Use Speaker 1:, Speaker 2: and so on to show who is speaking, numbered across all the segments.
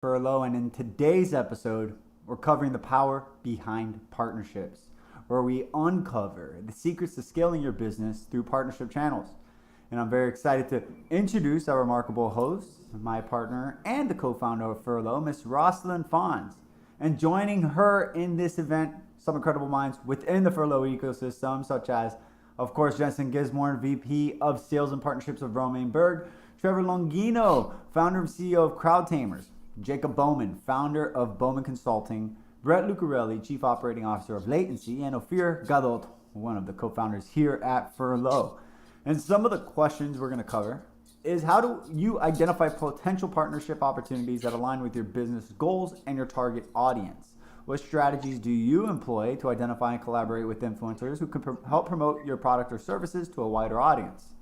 Speaker 1: Furlough, and in today's episode, we're covering the power behind partnerships, where we uncover the secrets to scaling your business through partnership channels. And I'm very excited to introduce our remarkable host, my partner, and the co-founder of Furlough, Miss Roslyn Fawns. And joining her in this event, some incredible minds within the Furlough ecosystem, such as, of course, Jensen Gisborne, VP of Sales and Partnerships of Romaine Berg, Trevor Longino, founder and CEO of Crowd Tamers, Jacob Bowman, founder of Bowman Consulting, Brett Lucarelli, Chief Operating Officer of Latency, and Ophir Gadot, one of the co-founders here at Furlough. And some of the questions we're going to cover is, how do you identify potential partnership opportunities that align with your business goals and your target audience? What strategies do you employ to identify and collaborate with influencers who can help promote your product or services to a wider audience?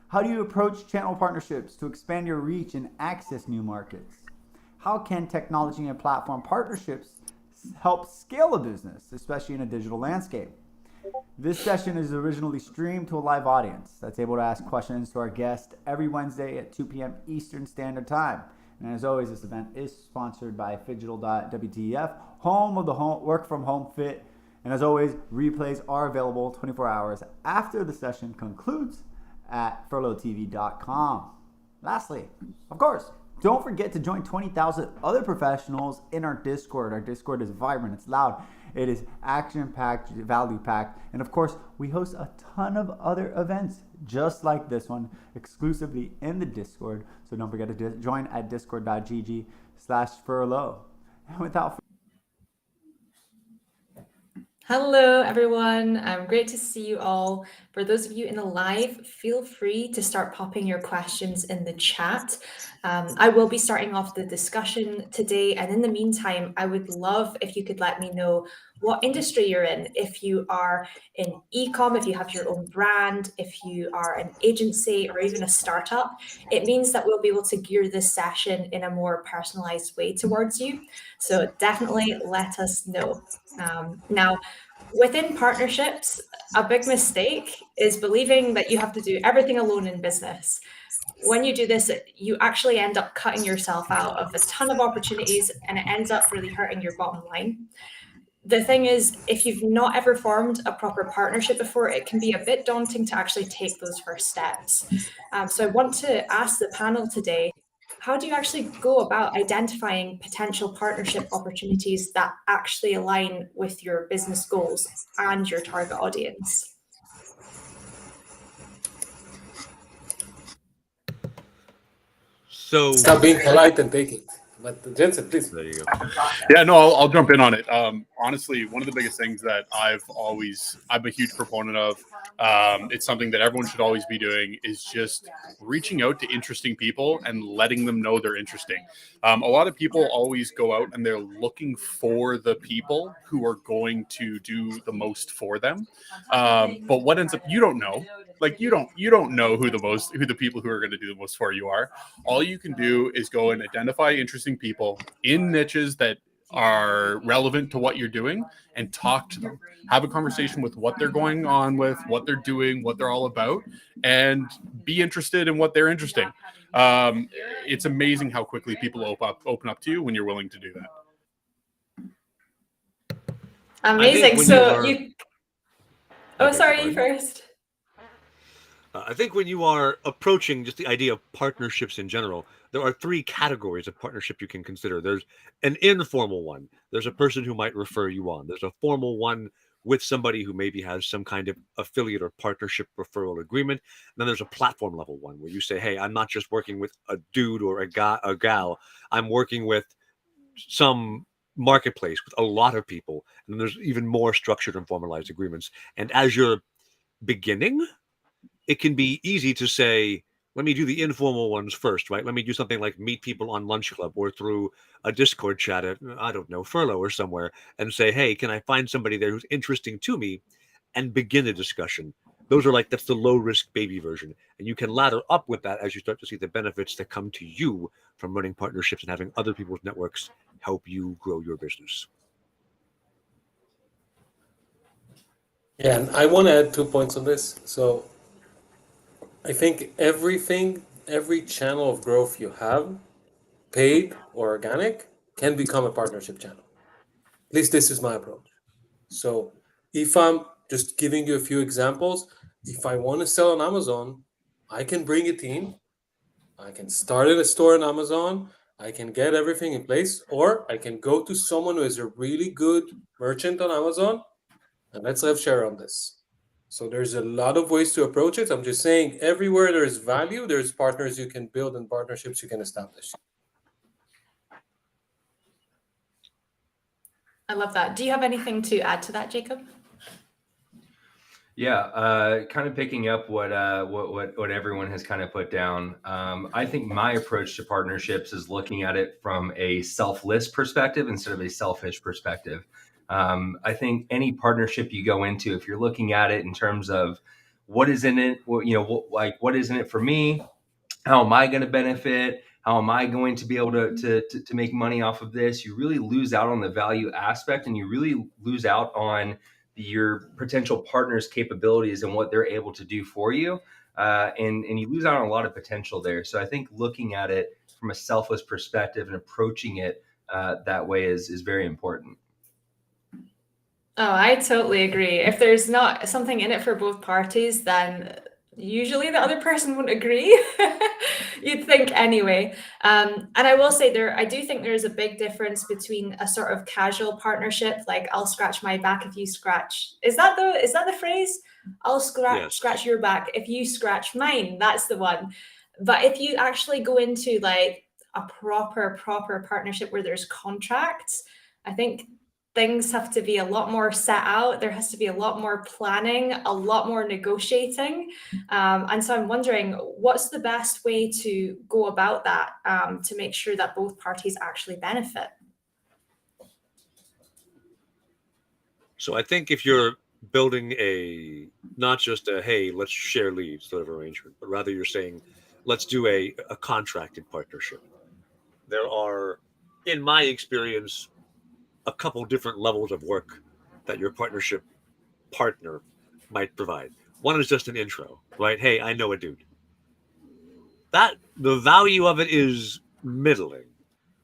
Speaker 1: How do you approach channel partnerships to expand your reach and access new markets? How can technology and platform partnerships help scale a business, especially in a digital landscape? This session is originally streamed to a live audience that's able to ask questions to our guest every Wednesday at 2 p.m. Eastern Standard Time. And as always, this event is sponsored by Fidgetal.wtf, home of the work from home fit. And as always, replays are available 24 hours after the session concludes at furloughtv.com. Lastly, of course, don't forget to join 20,000 other professionals in our Discord. Our Discord is vibrant, it's loud, it is action-packed, value-packed, and of course, we host a ton of other events just like this one exclusively in the Discord. So don't forget to join at discord.gg/furlough. And without
Speaker 2: Hello, everyone. Great to see you all. For those of you in the live, feel free to start popping your questions in the chat. I will be starting off the discussion today. And in the meantime, I would love if you could let me know what industry you're in. If you are in e-com, if you have your own brand, if you are an agency or even a startup, it means that we'll be able to gear this session in a more personalized way towards you. So definitely let us know. Now, within partnerships, a big mistake is believing that you have to do everything alone in business. When you do this, you actually end up cutting yourself out of a ton of opportunities, and it ends up really hurting your bottom line. The thing is, if you've not ever formed a proper partnership before, it can be a bit daunting to actually take those first steps. So I want to ask the panel today, how do you actually go about identifying potential partnership opportunities that actually align with your business goals and your target audience?
Speaker 3: So
Speaker 4: stop being polite and take it. But Jensen, please.
Speaker 3: there you go. Yeah, no, I'll jump in on it. Honestly, one of the biggest things that I'm a huge proponent of, it's something that everyone should always be doing, is just reaching out to interesting people and letting them know they're interesting. A lot of people always go out and they're looking for the people who are going to do the most for them. But what ends up, you don't know. Like you don't know who the people who are going to do the most for you are. All you can do is go and identify interesting people in niches that are relevant to what you're doing and talk to them. Have a conversation with what they're going on with, what they're doing, what they're all about, and be interested in what they're interesting. It's amazing how quickly people open up to you when you're willing to do that.
Speaker 2: Amazing. So you. Oh, sorry, you first.
Speaker 3: I think when you are approaching just the idea of partnerships in general, there are three categories of partnership you can consider. There's an informal one. There's a person who might refer you on. There's a formal one with somebody who maybe has some kind of affiliate or partnership referral agreement. And then there's a platform level one where you say, hey, I'm not just working with a dude or a gal. I'm working with some marketplace with a lot of people. And then there's even more structured and formalized agreements. And as you're beginning, it can be easy to say, let me do the informal ones first, right? Let me do something like meet people on Lunch Club or through a Discord chat at, I don't know, Furlough or somewhere, and say, hey, can I find somebody there who's interesting to me, and begin a discussion. That's the low risk baby version. And you can ladder up with that as you start to see the benefits that come to you from running partnerships and having other people's networks help you grow your business.
Speaker 4: Yeah, and I want to add 2 points on this. So I think every channel of growth you have paid or organic, can become a partnership channel. At least this is my approach. So if I'm just giving you a few examples, if I want to sell on Amazon, I can bring a team, I can start a store on Amazon, I can get everything in place, or I can go to someone who is a really good merchant on Amazon and let's have share on this. So there's a lot of ways to approach it. I'm just saying everywhere there is value, there's partners you can build and partnerships you can establish.
Speaker 2: I love that. Do you have anything to add to that, Jacob?
Speaker 5: Yeah, kind of picking up what everyone has kind of put down. I think my approach to partnerships is looking at it from a selfless perspective instead of a selfish perspective. I think any partnership you go into, if you're looking at it in terms of what is in it, what is in it for me, how am I going to benefit? How am I going to be able to make money off of this? You really lose out on the value aspect, and you really lose out on your potential partner's capabilities and what they're able to do for you. And you lose out on a lot of potential there. So I think looking at it from a selfless perspective and approaching it that way is very important.
Speaker 2: Oh, I totally agree. If there's not something in it for both parties, then usually the other person won't agree. You'd think anyway. And I will say I do think there's a big difference between a sort of casual partnership, like I'll scratch my back if you scratch. Is that the phrase? I'll scratch your back if you scratch mine. That's the one. But if you actually go into like a proper partnership where there's contracts, I think things have to be a lot more set out. There has to be a lot more planning, a lot more negotiating. And so I'm wondering, what's the best way to go about that to make sure that both parties actually benefit?
Speaker 3: So I think if you're building not just a, hey, let's share leads sort of arrangement, but rather you're saying, let's do a contracted partnership. There are, in my experience, a couple different levels of work that your partnership partner might provide. One is just an intro, right? Hey, I know a dude. That the value of it is middling,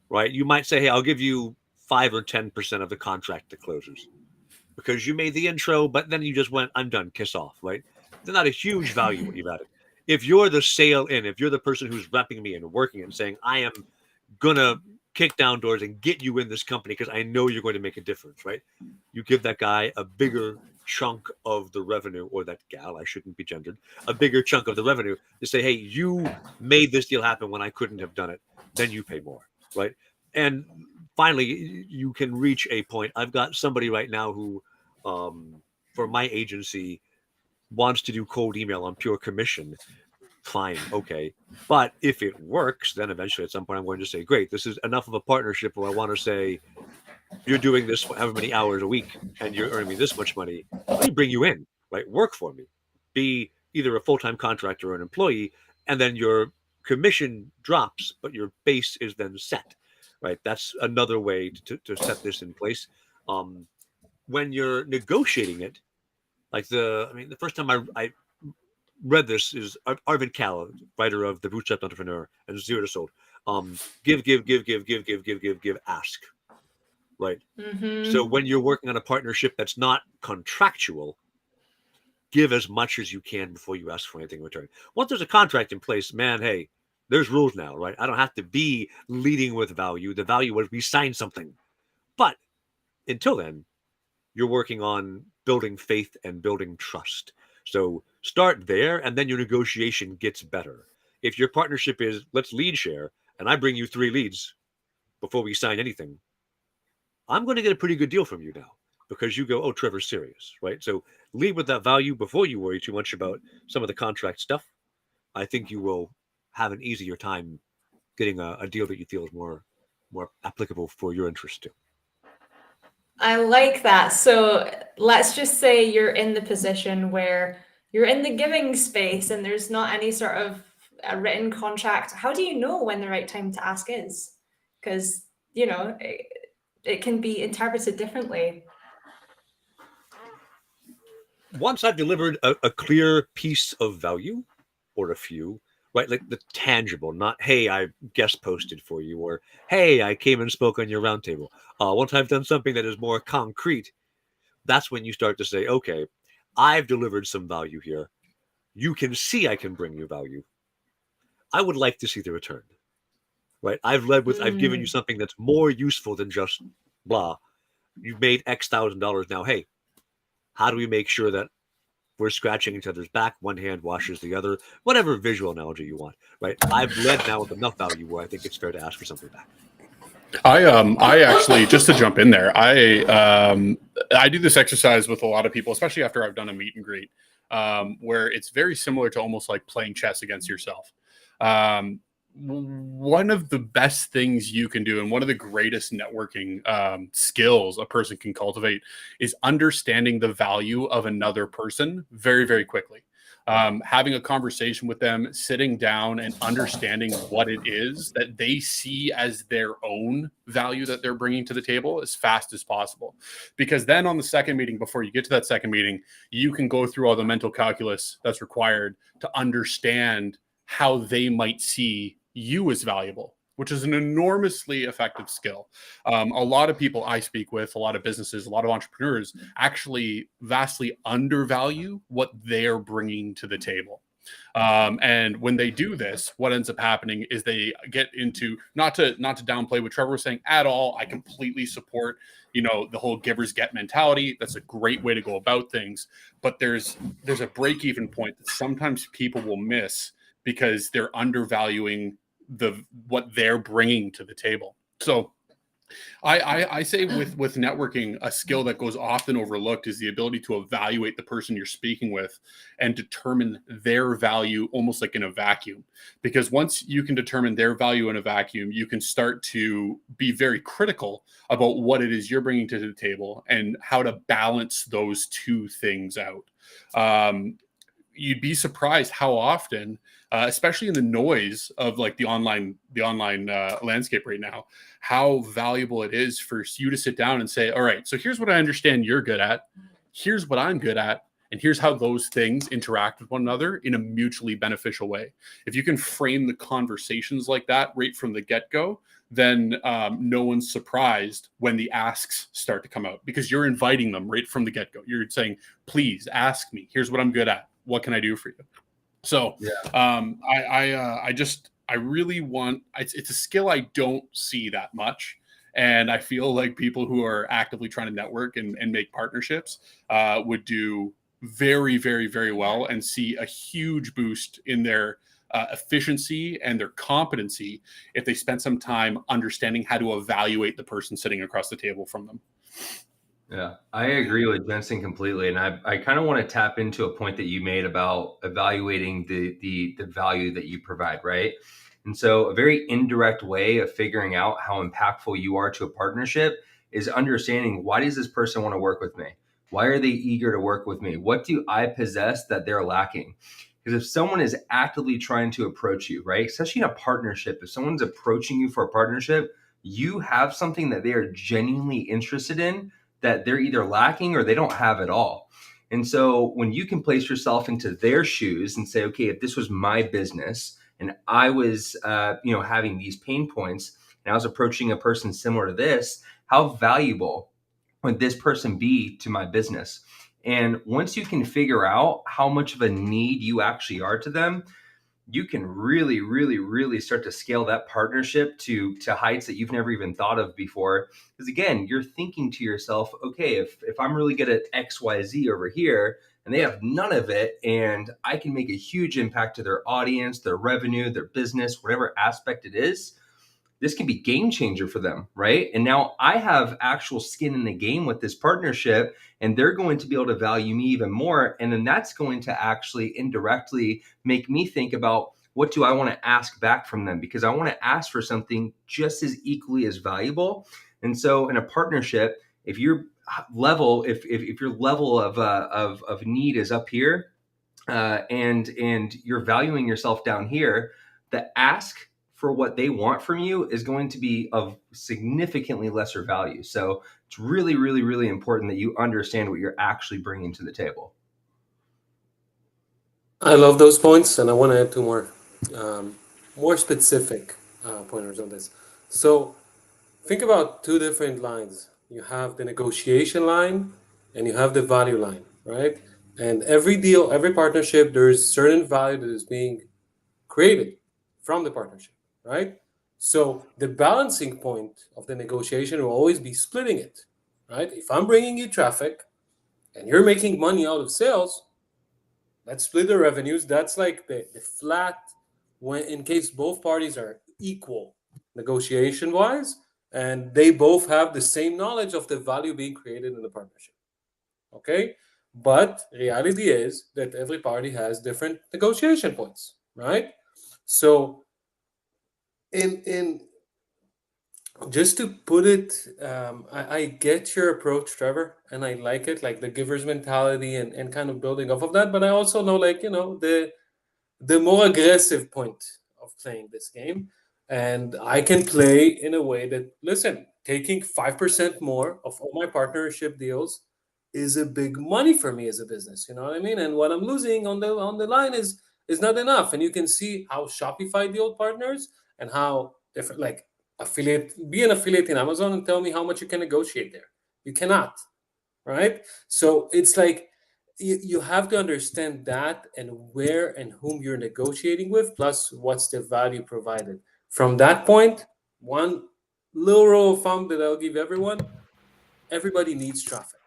Speaker 3: right? You might say, hey, I'll give you 5 or 10% of the contract that closes because you made the intro, but then you just went, I'm done, kiss off, right? They're not a huge value what you've added. If you're the sale in, if you're the person who's repping me and working and saying, I am gonna kick down doors and get you in this company because I know you're going to make a difference, right? You give that guy a bigger chunk of the revenue, or that gal, I shouldn't be gendered, a bigger chunk of the revenue to say, hey, you made this deal happen when I couldn't have done it. Then you pay more, right? And finally, you can reach a point. I've got somebody right now who, for my agency, wants to do cold email on pure commission. Fine, okay. But if it works, then eventually at some point I'm going to say, great, this is enough of a partnership where I want to say, you're doing this for however many hours a week and you're earning me this much money. Let me bring you in, right? Work for me. Be either a full-time contractor or an employee, and then your commission drops, but your base is then set, right? That's another way to set this in place. When you're negotiating it, like the first time I read this is Arvid Kahl, writer of The Bootstrapped Entrepreneur and Zero to Sold. Give, ask. Right.
Speaker 2: Mm-hmm.
Speaker 3: So when you're working on a partnership that's not contractual, give as much as you can before you ask for anything in return. Once there's a contract in place, man, hey, there's rules now, right? I don't have to be leading with value. The value was we signed something. But until then, you're working on building faith and building trust. So start there, and then your negotiation gets better. If your partnership is, let's lead share, and I bring you 3 leads before we sign anything, I'm going to get a pretty good deal from you now because you go, oh, Trevor's serious, right? So lead with that value before you worry too much about some of the contract stuff. I think you will have an easier time getting a deal that you feel is more applicable for your interest too.
Speaker 2: I like that. So let's just say you're in the position where you're in the giving space and there's not any sort of a written contract. How do you know when the right time to ask is? Because, it can be interpreted differently. Once
Speaker 3: I've delivered a clear piece of value or a few, right? Like the tangible, not, hey, I guest posted for you, or hey, I came and spoke on your roundtable. Once I've done something that is more concrete, that's when you start to say, okay, I've delivered some value here. You can see I can bring you value. I would like to see the return, right? I've given you something that's more useful than just blah. You've made X $1,000 now. Hey, how do we make sure that we're scratching each other's back? One hand washes the other, whatever visual analogy you want, right? I've led now with enough value where I think it's fair to ask for something back.
Speaker 6: I actually, just to jump in there, I do this exercise with a lot of people, especially after I've done a meet and greet, where it's very similar to almost like playing chess against yourself. One of the best things you can do, and one of the greatest networking skills a person can cultivate, is understanding the value of another person very, very quickly. Having a conversation with them, sitting down and understanding what it is that they see as their own value that they're bringing to the table as fast as possible. Because then on the second meeting, before you get to that second meeting, you can go through all the mental calculus that's required to understand how they might see you as valuable, which is an enormously effective skill. A lot of people I speak with, a lot of businesses, a lot of entrepreneurs actually vastly undervalue what they're bringing to the table. And when they do this, what ends up happening is they get into, not to downplay what Trevor was saying at all. I completely support, the whole givers get mentality. That's a great way to go about things. But there's a break-even point that sometimes people will miss because they're undervaluing what they're bringing to the table. So I say with networking, a skill that goes often overlooked is the ability to evaluate the person you're speaking with and determine their value almost like in a vacuum. Because once you can determine their value in a vacuum, you can start to be very critical about what it is you're bringing to the table and how to balance those two things out. You'd be surprised how often, especially in the noise of like the online landscape right now, how valuable it is for you to sit down and say, all right, so here's what I understand you're good at. Here's what I'm good at. And here's how those things interact with one another in a mutually beneficial way. If you can frame the conversations like that right from the get-go, then no one's surprised when the asks start to come out, because you're inviting them right from the get-go. You're saying, please ask me. Here's what I'm good at. What can I do for you? So I really want, it's a skill I don't see that much. And I feel like people who are actively trying to network and make partnerships would do very, very, very well and see a huge boost in their efficiency and their competency if they spend some time understanding how to evaluate the person sitting across the table from them.
Speaker 5: Yeah, I agree with Jensen completely. And I kind of want to tap into a point that you made about evaluating the value that you provide, right? And so a very indirect way of figuring out how impactful you are to a partnership is understanding, why does this person want to work with me? Why are they eager to work with me? What do I possess that they're lacking? Because if someone is actively trying to approach you, right, especially in a partnership, if someone's approaching you for a partnership, you have something that they are genuinely interested in that they're either lacking or they don't have at all. And so when you can place yourself into their shoes and say, okay, if this was my business and I was, having these pain points and I was approaching a person similar to this, how valuable would this person be to my business? And once you can figure out how much of a need you actually are to them, you can really, really, really start to scale that partnership to heights that you've never even thought of before. Because again, you're thinking to yourself, okay, if I'm really good at X, Y, Z over here, and they have none of it, and I can make a huge impact to their audience, their revenue, their business, whatever aspect it is, this can be game changer for them, right? And now I have actual skin in the game with this partnership, and they're going to be able to value me even more. And then that's going to actually indirectly make me think about, what do I want to ask back from them? Because I want to ask for something just as equally as valuable. And so in a partnership, if your level, if your level of need is up here, and you're valuing yourself down here, the ask for what they want from you is going to be of significantly lesser value. So it's really, really, really important that you understand what you're actually bringing to the table.
Speaker 4: I love those points, and I want to add two more. more specific pointers on this. So think about two different lines. You have the negotiation line and you have the value line, right? And every deal, every partnership, there is certain value that is being created from the partnership, right? So the balancing point of the negotiation will always be splitting it, right? If I'm bringing you traffic and you're making money out of sales, let's split the revenues. That's like the flat, when in case both parties are equal negotiation wise and they both have the same knowledge of the value being created in the partnership. Okay, but reality is that every party has different negotiation points, right? So in just to put it, I get your approach, Trevor, and I like it, like the giver's mentality and kind of building off of that. But I also know, like, the more aggressive point of playing this game. And I can play in a way that, listen, taking 5% more of all my partnership deals is a big money for me as a business. You know what I mean? And what I'm losing on the line is not enough. And you can see how Shopify deal partners and how different, like, be an affiliate in Amazon and tell me how much you can negotiate there. You cannot, right? So it's like you have to understand that and where and whom you're negotiating with, plus what's the value provided. From that point, one little rule of thumb that I'll give everyone: everybody needs traffic.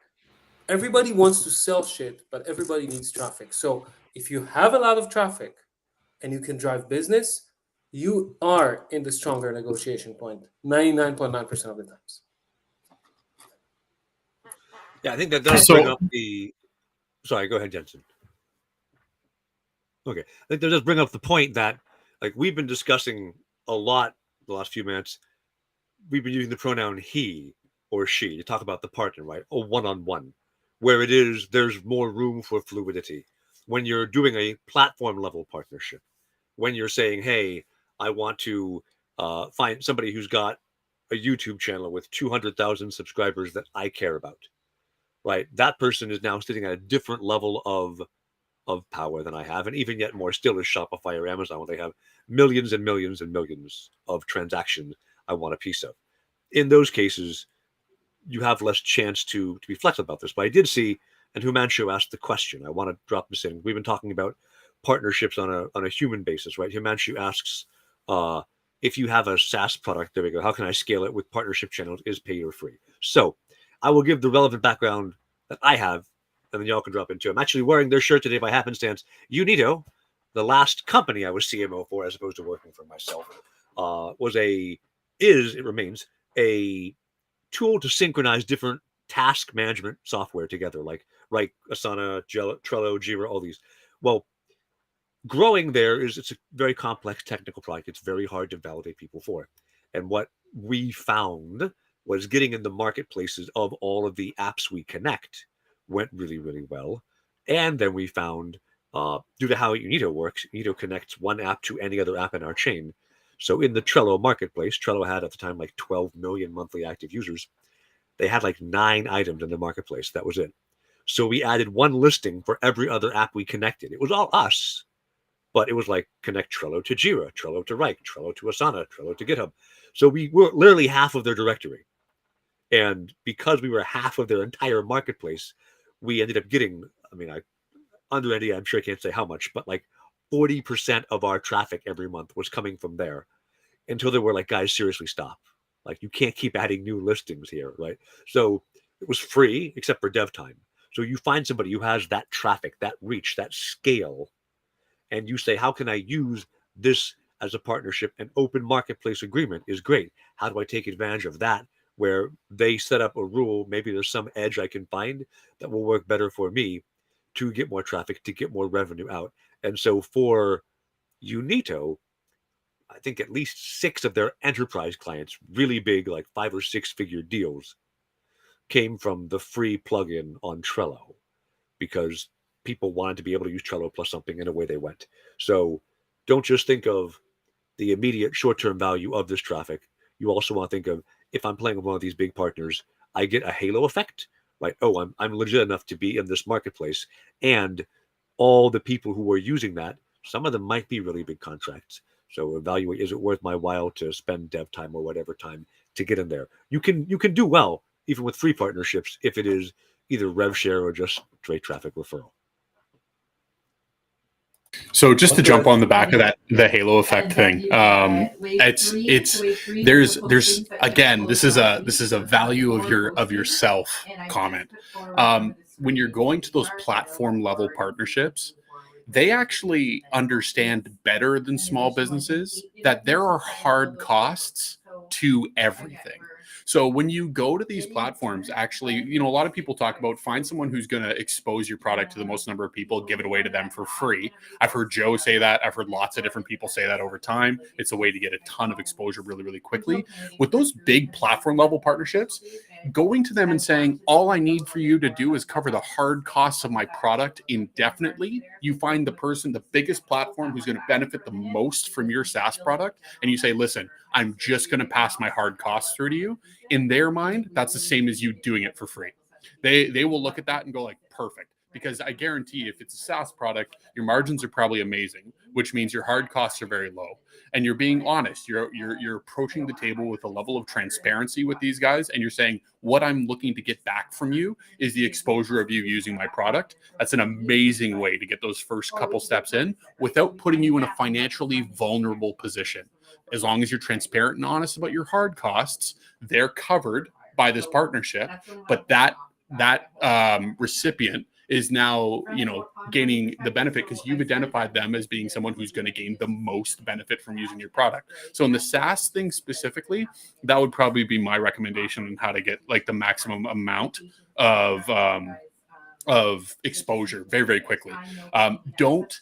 Speaker 4: Everybody wants to sell shit, but everybody needs traffic. So if you have a lot of traffic and you can drive business, you are in the stronger negotiation point 99.9% of the times.
Speaker 3: Yeah, I think that does
Speaker 6: So-
Speaker 3: bring up the. Sorry, go ahead, Jensen. Okay, I think that does bring up the point that, like, we've been discussing a lot the last few minutes. We've been using the pronoun he or she to talk about the partner, right? A one-on-one, where there's more room for fluidity. When you're doing a platform level partnership, when you're saying, hey, I want to find somebody who's got a YouTube channel with 200,000 subscribers that I care about, right? That person is now sitting at a different level of power than I have, and even yet more still is Shopify or Amazon, where they have millions and millions and millions of transactions I want a piece of. In those cases, you have less chance to be flexible about this. But I did see, and Humanshu asked the question. I want to drop this in. We've been talking about partnerships on a human basis, right? Humanshu asks, if you have a SaaS product, there we go. How can I scale it with partnership channels? Is paid or free? So I will give the relevant background that I have, and then y'all can drop into. I'm actually wearing their shirt today by happenstance. Unito, the last company I was CMO for, as opposed to working for myself, remains a tool to synchronize different task management software together, like Asana, Trello, Jira, all these. Well, growing there it's a very complex technical product. It's very hard to validate people for. And what we found was getting in the marketplaces of all of the apps we connect went really, really well. And then we found, due to how Unito works, Unito connects one app to any other app in our chain. So in the Trello marketplace, Trello had at the time like 12 million monthly active users. They had like 9 items in the marketplace. That was it. So we added one listing for every other app we connected. It was all us, but it was like connect Trello to Jira, Trello to Wrike, Trello to Asana, Trello to GitHub. So we were literally half of their directory. And because we were half of their entire marketplace, we ended up getting, under NDA, I'm sure I can't say how much, but like 40% of our traffic every month was coming from there, until they were like, guys, seriously, stop. Like, you can't keep adding new listings here, right? So it was free except for dev time. So you find somebody who has that traffic, that reach, that scale, and you say, how can I use this as a partnership? An open marketplace agreement is great. How do I take advantage of that, where they set up a rule? Maybe there's some edge I can find that will work better for me to get more traffic, to get more revenue out. And so for Unito, I think at least 6 of their enterprise clients, really big, like 5 or 6 figure deals, came from the free plugin on Trello, because people wanted to be able to use Trello plus something, and away they went. So don't just think of the immediate short-term value of this traffic. You also want to think of, if I'm playing with one of these big partners, I get a halo effect, right? Oh, I'm legit enough to be in this marketplace, and all the people who are using that Some of them might be really big contracts. So evaluate, is it worth my while to spend dev time or whatever time to get in there? You can do well even with free partnerships if it is either rev share or just straight traffic referral.
Speaker 6: So just to jump on the back of that, the halo effect thing, there's again, this is a value of yourself comment. When you're going to those platform level partnerships, they actually understand better than small businesses that there are hard costs to everything. So when you go to these platforms, actually, a lot of people talk about find someone who's going to expose your product to the most number of people, give it away to them for free. I've heard Joe say that. I've heard lots of different people say that over time. It's a way to get a ton of exposure really, really quickly. With those big platform level partnerships, going to them and saying, all I need for you to do is cover the hard costs of my product indefinitely. You find the person, the biggest platform who's going to benefit the most from your SaaS product. And you say, listen, I'm just going to pass my hard costs through to you. In their mind, that's the same as you doing it for free. They will look at that and go like, perfect. Because I guarantee if it's a SaaS product, your margins are probably amazing, which means your hard costs are very low. And you're being honest. You're approaching the table with a level of transparency with these guys, and you're saying, what I'm looking to get back from you is the exposure of you using my product. That's an amazing way to get those first couple steps in without putting you in a financially vulnerable position. As long as you're transparent and honest about your hard costs, they're covered by this partnership. But that recipient is now, gaining the benefit because you've identified them as being someone who's going to gain the most benefit from using your product. So in the SaaS thing specifically, that would probably be my recommendation on how to get like the maximum amount of exposure very, very quickly. Don't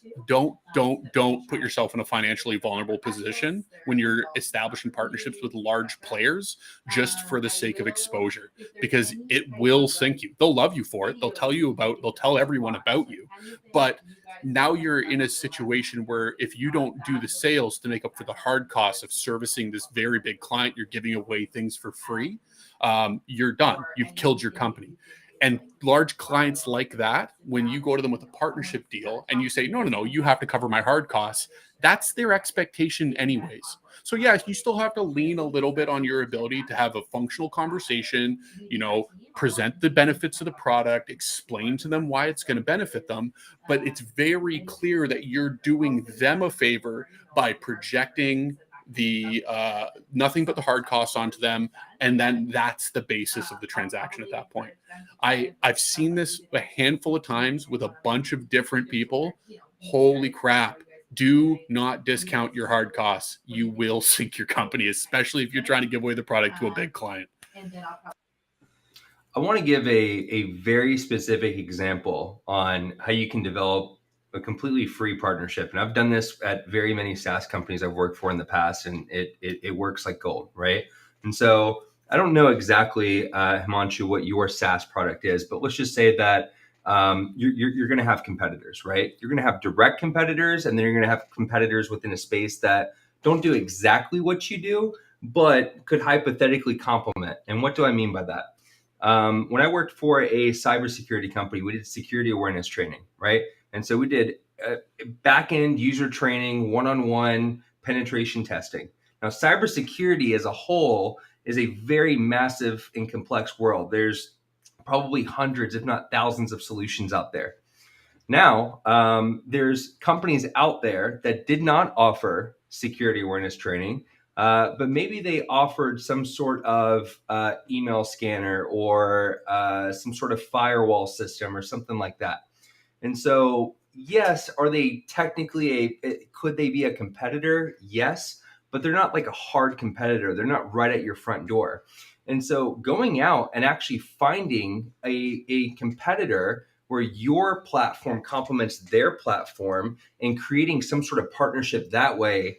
Speaker 6: put yourself in a financially vulnerable position when you're establishing partnerships with large players just for the sake of exposure, because it will sink you. They'll love you for it. They'll tell everyone about you. But now you're in a situation where if you don't do the sales to make up for the hard costs of servicing this very big client, you're giving away things for free. You're done. You've killed your company. And large clients like that, when you go to them with a partnership deal and you say, no, you have to cover my hard costs, that's their expectation anyways. So yeah, you still have to lean a little bit on your ability to have a functional conversation, present the benefits of the product, explain to them why it's going to benefit them. But it's very clear that you're doing them a favor by projecting the nothing but the hard costs onto them, and then that's the basis of the transaction at that point. I've seen this a handful of times with a bunch of different people. Holy crap, do not discount your hard costs. You will sink your company, especially if you're trying to give away the product to a big client.
Speaker 5: I want to give a very specific example on how you can develop a completely free partnership. And I've done this at very many SaaS companies I've worked for in the past, and it works like gold, right? And so I don't know exactly, Himanshu, what your SaaS product is, but let's just say that you're going to have competitors, right? You're going to have direct competitors, and then you're going to have competitors within a space that don't do exactly what you do, but could hypothetically complement. And what do I mean by that? When I worked for a cybersecurity company, we did security awareness training, right? And so we did back-end user training, one-on-one penetration testing. Now, cybersecurity as a whole is a very massive and complex world. There's probably hundreds, if not thousands, of solutions out there. Now, there's companies out there that did not offer security awareness training, but maybe they offered some sort of email scanner or some sort of firewall system or something like that. And so, yes, are they technically could they be a competitor? Yes, but they're not like a hard competitor. They're not right at your front door. And so going out and actually finding a competitor where your platform complements their platform and creating some sort of partnership that way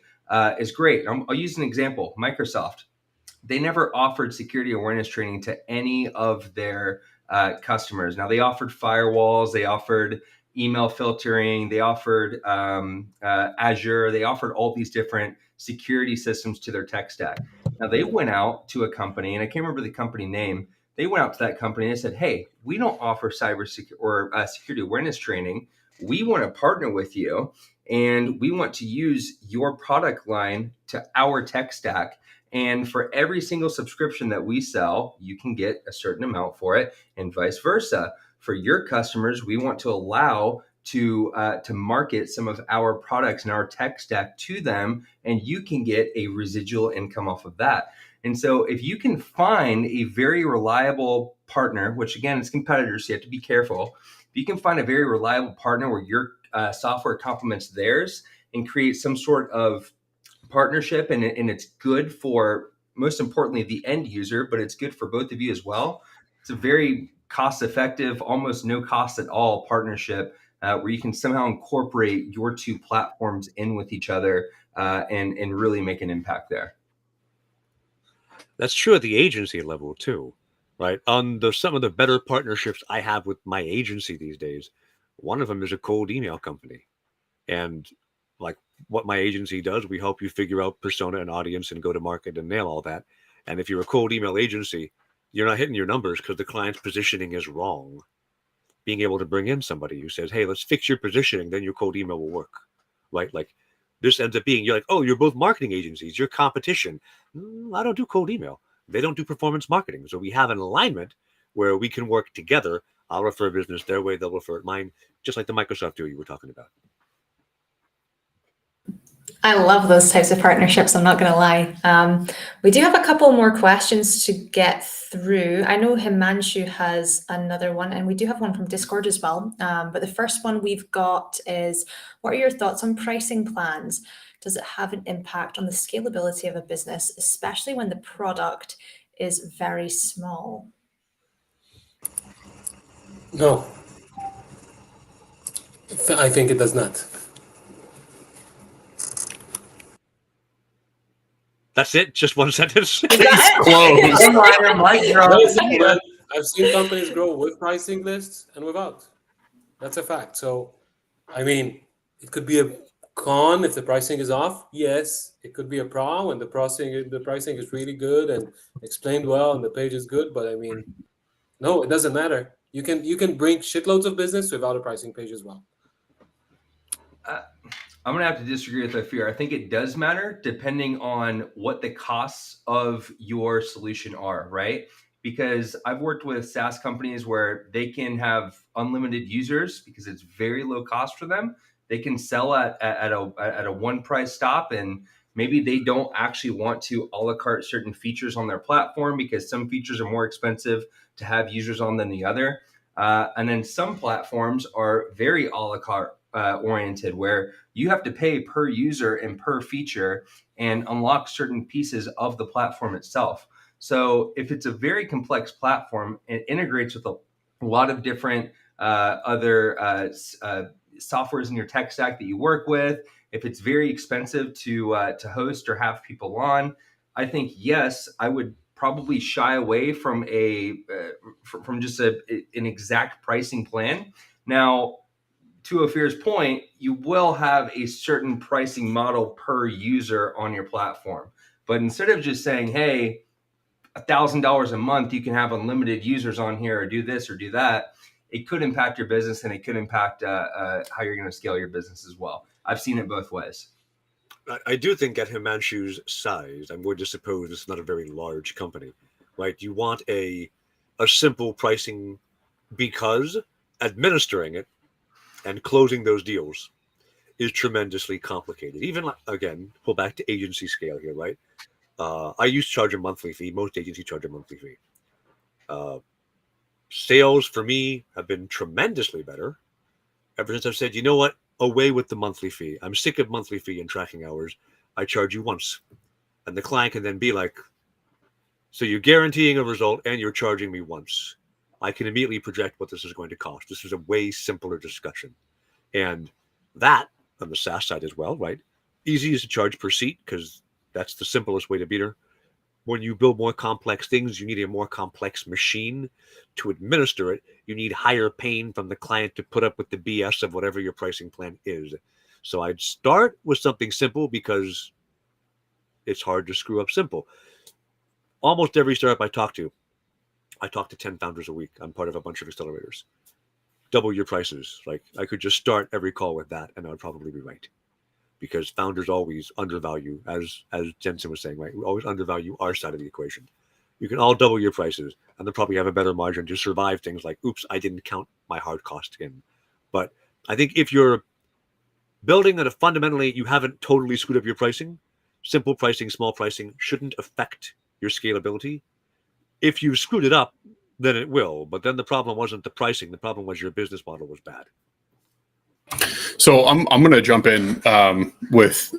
Speaker 5: is great. I'll use an example. Microsoft, they never offered security awareness training to any of their customers. Now, they offered firewalls, they offered email filtering, they offered Azure, they offered all these different security systems to their tech stack. Now, they went out to a company, and I can't remember the company name. They went out to that company and they said, hey, we don't offer cyber or security awareness training, we want to partner with you and we want to use your product line to our tech stack. And for every single subscription that we sell, you can get a certain amount for it, and vice versa. For your customers, we want to allow to market some of our products and our tech stack to them, and you can get a residual income off of that. And so if you can find a very reliable partner, which again, it's competitors, so you have to be careful. If you can find a very reliable partner where your software complements theirs and create some sort of partnership, and it's good for, most importantly, the end user, but it's good for both of you as well. It's a very cost-effective, almost no cost at all partnership where you can somehow incorporate your two platforms in with each other and really make an impact there.
Speaker 3: That's true at the agency level too, right? On some of the better partnerships I have with my agency these days, one of them is a cold email company. And like what my agency does, we help you figure out persona and audience and go to market and nail all that. And if you're a cold email agency, you're not hitting your numbers because the client's positioning is wrong. Being able to bring in somebody who says, hey, let's fix your positioning, then your cold email will work, right? Like this ends up being, you're like, oh, you're both marketing agencies, you're competition. I don't do cold email. They don't do performance marketing. So we have an alignment where we can work together. I'll refer business their way, they'll refer it mine, just like the Microsoft deal you were talking about.
Speaker 2: I love those types of partnerships, I'm not going to lie. We do have a couple more questions to get through. I know Himanshu has another one, and we do have one from Discord as well. But the first one we've got is, what are your thoughts on pricing plans? Does it have an impact on the scalability of a business, especially when the product is very small?
Speaker 4: No, I think it does not.
Speaker 3: That's it? Just one sentence?
Speaker 4: I've seen companies grow with pricing lists and without. That's a fact. So, I mean, it could be a con if the pricing is off. Yes, it could be a pro when the pricing is really good and explained well and the page is good. But I mean, no, it doesn't matter. You can bring shitloads of business without a pricing page as well.
Speaker 5: I'm going to have to disagree with Ophir. I think it does matter depending on what the costs of your solution are, right? Because I've worked with SaaS companies where they can have unlimited users because it's very low cost for them. They can sell at a one price stop, and maybe they don't actually want to a la carte certain features on their platform because some features are more expensive to have users on than the other. And then some platforms are very a la carte oriented, where you have to pay per user and per feature and unlock certain pieces of the platform itself. So if it's a very complex platform, it integrates with a lot of different other softwares in your tech stack that you work with. If it's very expensive to host or have people on, I think, yes, I would probably shy away from from just an exact pricing plan. Now, to Ophir's point, you will have a certain pricing model per user on your platform. But instead of just saying, hey, $1,000 a month, you can have unlimited users on here, or do this or do that, it could impact your business, and it could impact how you're going to scale your business as well. I've seen it both ways.
Speaker 3: I do think at Himanshu's size, I'm going to suppose it's not a very large company, right? You want a simple pricing, because administering it and closing those deals is tremendously complicated. Even, again, pull back to agency scale here, right? I used to charge a monthly fee. Most agencies charge a monthly fee. Sales for me have been tremendously better ever since I've said, you know what? Away with the monthly fee. I'm sick of monthly fee and tracking hours. I charge you once. And the client can then be like, so you're guaranteeing a result and you're charging me once. I can immediately project what this is going to cost. This is a way simpler discussion. And that, on the SaaS side as well, right? Easy is to charge per seat because that's the simplest way to beat her. When you build more complex things, you need a more complex machine to administer it. You need higher pain from the client to put up with the BS of whatever your pricing plan is. So I'd start with something simple because it's hard to screw up simple. Almost every startup I talk to 10 founders a week. I'm part of a bunch of accelerators. double your prices. Like I could just start every call with that, and I would probably be right, because founders always undervalue, as Jensen was saying, right? We always undervalue our side of the equation. You can all double your prices, and they'll probably have a better margin to survive things like, oops, I didn't count my hard cost in. But I think if you're building at a fundamentally, you haven't totally screwed up your pricing, simple pricing, small pricing shouldn't affect your scalability. If you've screwed it up, then it will. But then the problem wasn't the pricing. The problem was your business model was bad.
Speaker 6: So I'm going to jump in with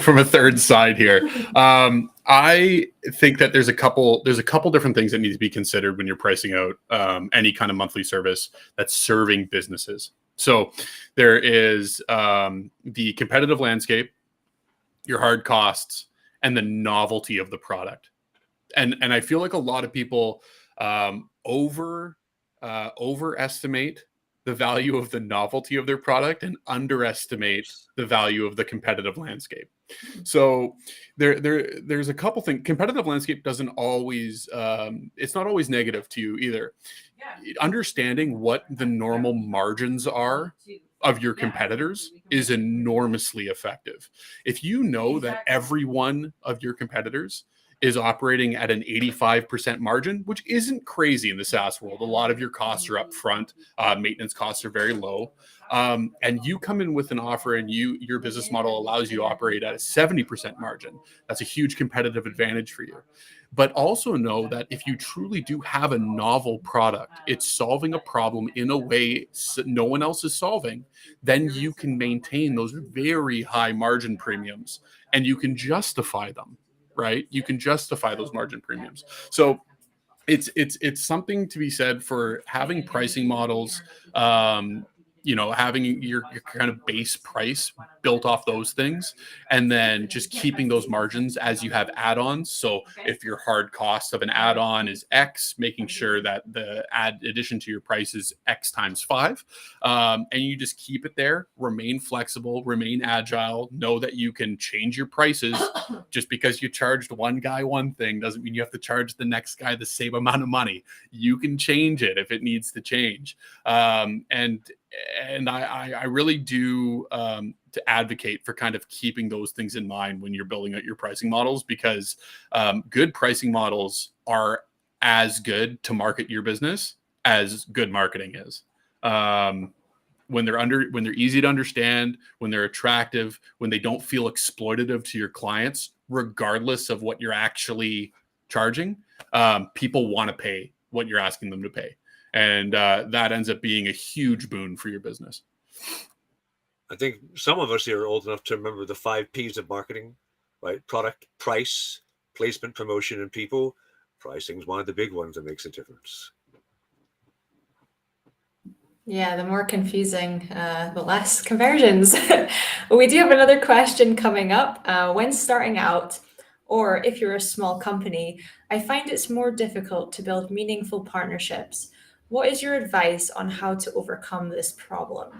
Speaker 6: from a third side here. I think that there's a couple different things that need to be considered when you're pricing out any kind of monthly service that's serving businesses. So there is the competitive landscape, your hard costs, and the novelty of the product. And I feel like a lot of people overestimate the value of the novelty of their product and underestimate the value of the competitive landscape. So there's a couple things. Competitive landscape doesn't always, it's not always negative to you either. Understanding what the normal margins are of your competitors is enormously effective. If you know that every one of your competitors is operating at an 85% margin, which isn't crazy in the SaaS world. A lot of your costs are up front. Maintenance costs are very low. And you come in with an offer and your business model allows you to operate at a 70% margin. That's a huge competitive advantage for you. But also know that if you truly do have a novel product, it's solving a problem in a way no one else is solving, then you can maintain those very high margin premiums and you can justify them. Right? You can justify those margin premiums. So it's something to be said for having pricing models, having your kind of base price built off those things, and then just keeping those margins as you have add-ons. So if your hard cost of an add-on is X, making sure that the addition to your price is X times 5, and you just keep it there, remain flexible, remain agile, know that you can change your prices. Just because you charged one guy one thing doesn't mean you have to charge the next guy the same amount of money. You can change it if it needs to change. And I really do to advocate for kind of keeping those things in mind when you're building out your pricing models, because good pricing models are as good to market your business as good marketing is. When they're easy to understand, when they're attractive, when they don't feel exploitative to your clients, regardless of what you're actually charging, people want to pay what you're asking them to pay. And that ends up being a huge boon for your business.
Speaker 3: I think some of us here are old enough to remember the 5 Ps of marketing, right? Product, price, placement, promotion, and people. Pricing is one of the big ones that makes a difference.
Speaker 2: Yeah, the more confusing, the less conversions. We do have another question coming up. When starting out, or if you're a small company, I find it's more difficult to build meaningful partnerships. What is your advice on how to overcome this problem?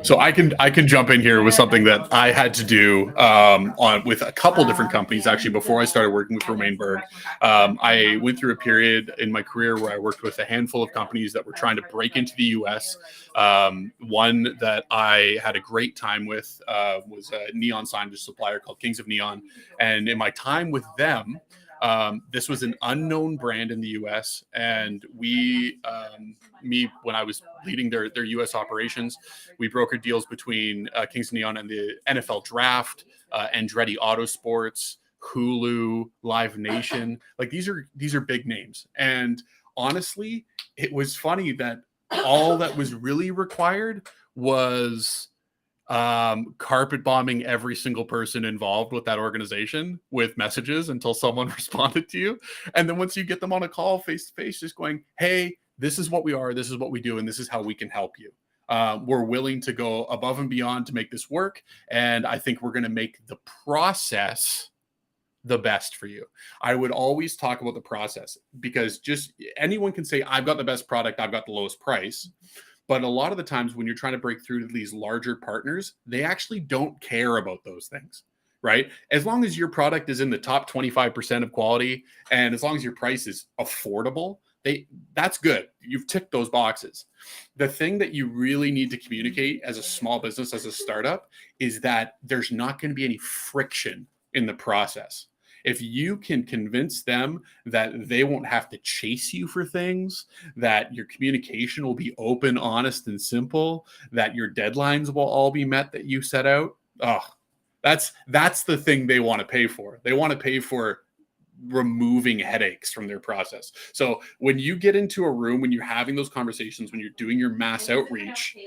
Speaker 6: So I can jump in here with something that I had to do with a couple different companies actually before I started working with Romain Berg. I went through a period in my career where I worked with a handful of companies that were trying to break into the US. One that I had a great time with was a neon signage supplier called Kings of Neon. And in my time with them, this was an unknown brand in the US, and when I was leading their US operations, we brokered deals between Kings of Neon and the NFL Draft, Andretti Autosports, Hulu, Live Nation. Like these are big names. And honestly, it was funny that all that was really required was carpet bombing every single person involved with that organization with messages until someone responded to you. And then once you get them on a call face to face, just going, hey, this is what we are, this is what we do, and this is how we can help you. We're willing to go above and beyond to make this work. And I think we're going to make the process the best for you. I would always talk about the process, because just anyone can say, I've got the best product, I've got the lowest price. But a lot of the times when you're trying to break through to these larger partners, they actually don't care about those things, right? As long as your product is in the top 25% of quality, and as long as your price is affordable, That's good. You've ticked those boxes. The thing that you really need to communicate as a small business, as a startup, is that there's not going to be any friction in the process. If you can convince them that they won't have to chase you for things, that your communication will be open, honest, and simple, that your deadlines will all be met that you set out, that's the thing they want to pay for. They want to pay for removing headaches from their process. So when you get into a room, when you're having those conversations, when you're doing your mass outreach,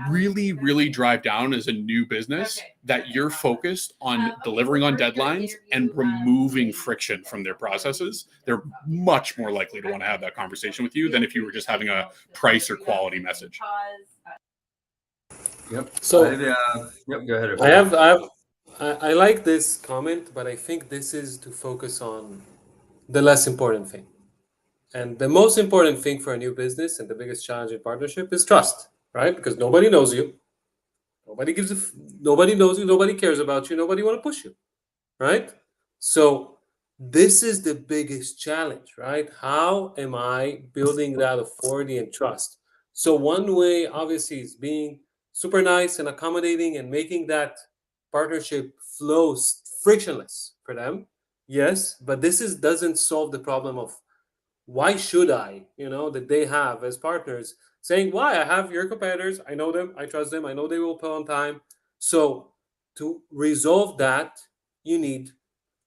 Speaker 6: really, really drive down as a new business that you're focused on delivering on deadlines and removing friction from their processes. They're much more likely to want to have that conversation with you than if you were just having a price or quality message.
Speaker 5: Yep.
Speaker 4: So
Speaker 5: Yep. Go ahead.
Speaker 4: I like this comment, but I think this is to focus on the less important thing. And the most important thing for a new business and the biggest challenge in partnership is trust, right? Because nobody knows you. Nobody knows you. Nobody cares about you. Nobody want to push you, right? So this is the biggest challenge, right? How am I building that authority and trust? So one way, obviously, is being super nice and accommodating and making that partnership flows frictionless for them. Yes, but this doesn't solve the problem of why should I, that they have as partners, saying, why? I have your competitors, I know them, I trust them, I know they will pay on time. So to resolve that, you need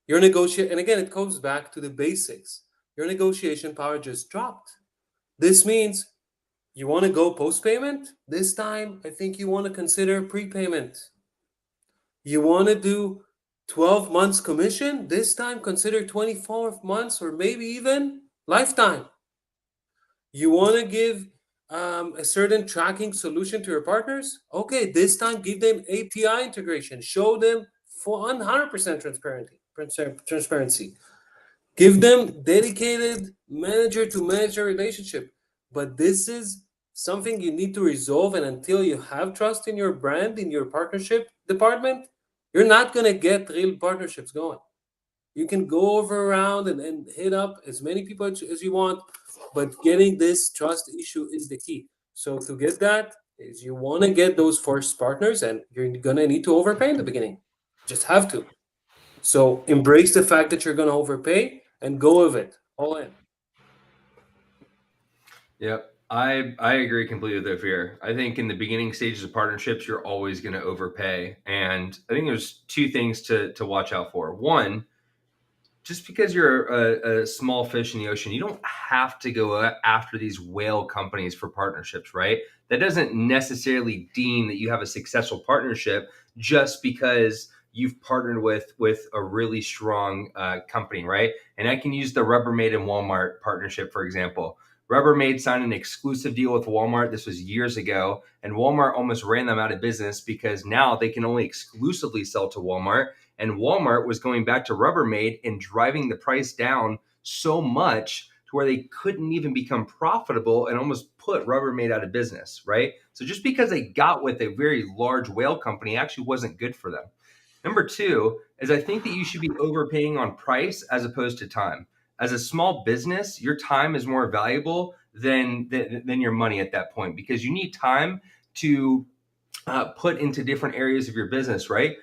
Speaker 4: your negotiation. And again, it comes back to the basics. Your negotiation power just dropped. This means you want to go post-payment? This time, I think you want to consider prepayment. You want to do 12 months commission? This time, consider 24 months or maybe even lifetime. You want to give a certain tracking solution to your partners? Okay, this time give them API integration. Show them for 100% transparency. Give them dedicated manager-to-manager relationship. But this is something you need to resolve, and until you have trust in your brand, in your partnership department, you're not going to get real partnerships going. You can go around and hit up as many people as you want, but getting this trust issue is the key. So to get that is you want to get those first partners, and you're going to need to overpay in the beginning. Just have to. So embrace the fact that you're going to overpay and go with it all in.
Speaker 5: Yep. I agree completely with Ophir. I think in the beginning stages of partnerships, you're always going to overpay. And I think there's two things to watch out for. One, just because you're a small fish in the ocean, you don't have to go after these whale companies for partnerships, right? That doesn't necessarily deem that you have a successful partnership just because you've partnered with a really strong company, right? And I can use the Rubbermaid and Walmart partnership, for example. Rubbermaid signed an exclusive deal with Walmart. This was years ago, and Walmart almost ran them out of business because now they can only exclusively sell to Walmart. And Walmart was going back to Rubbermaid and driving the price down so much to where they couldn't even become profitable and almost put Rubbermaid out of business, right? So just because they got with a very large whale company actually wasn't good for them. Number two is I think that you should be overpaying on price as opposed to time. As a small business, your time is more valuable than your money at that point, because you need time to put into different areas of your business, right?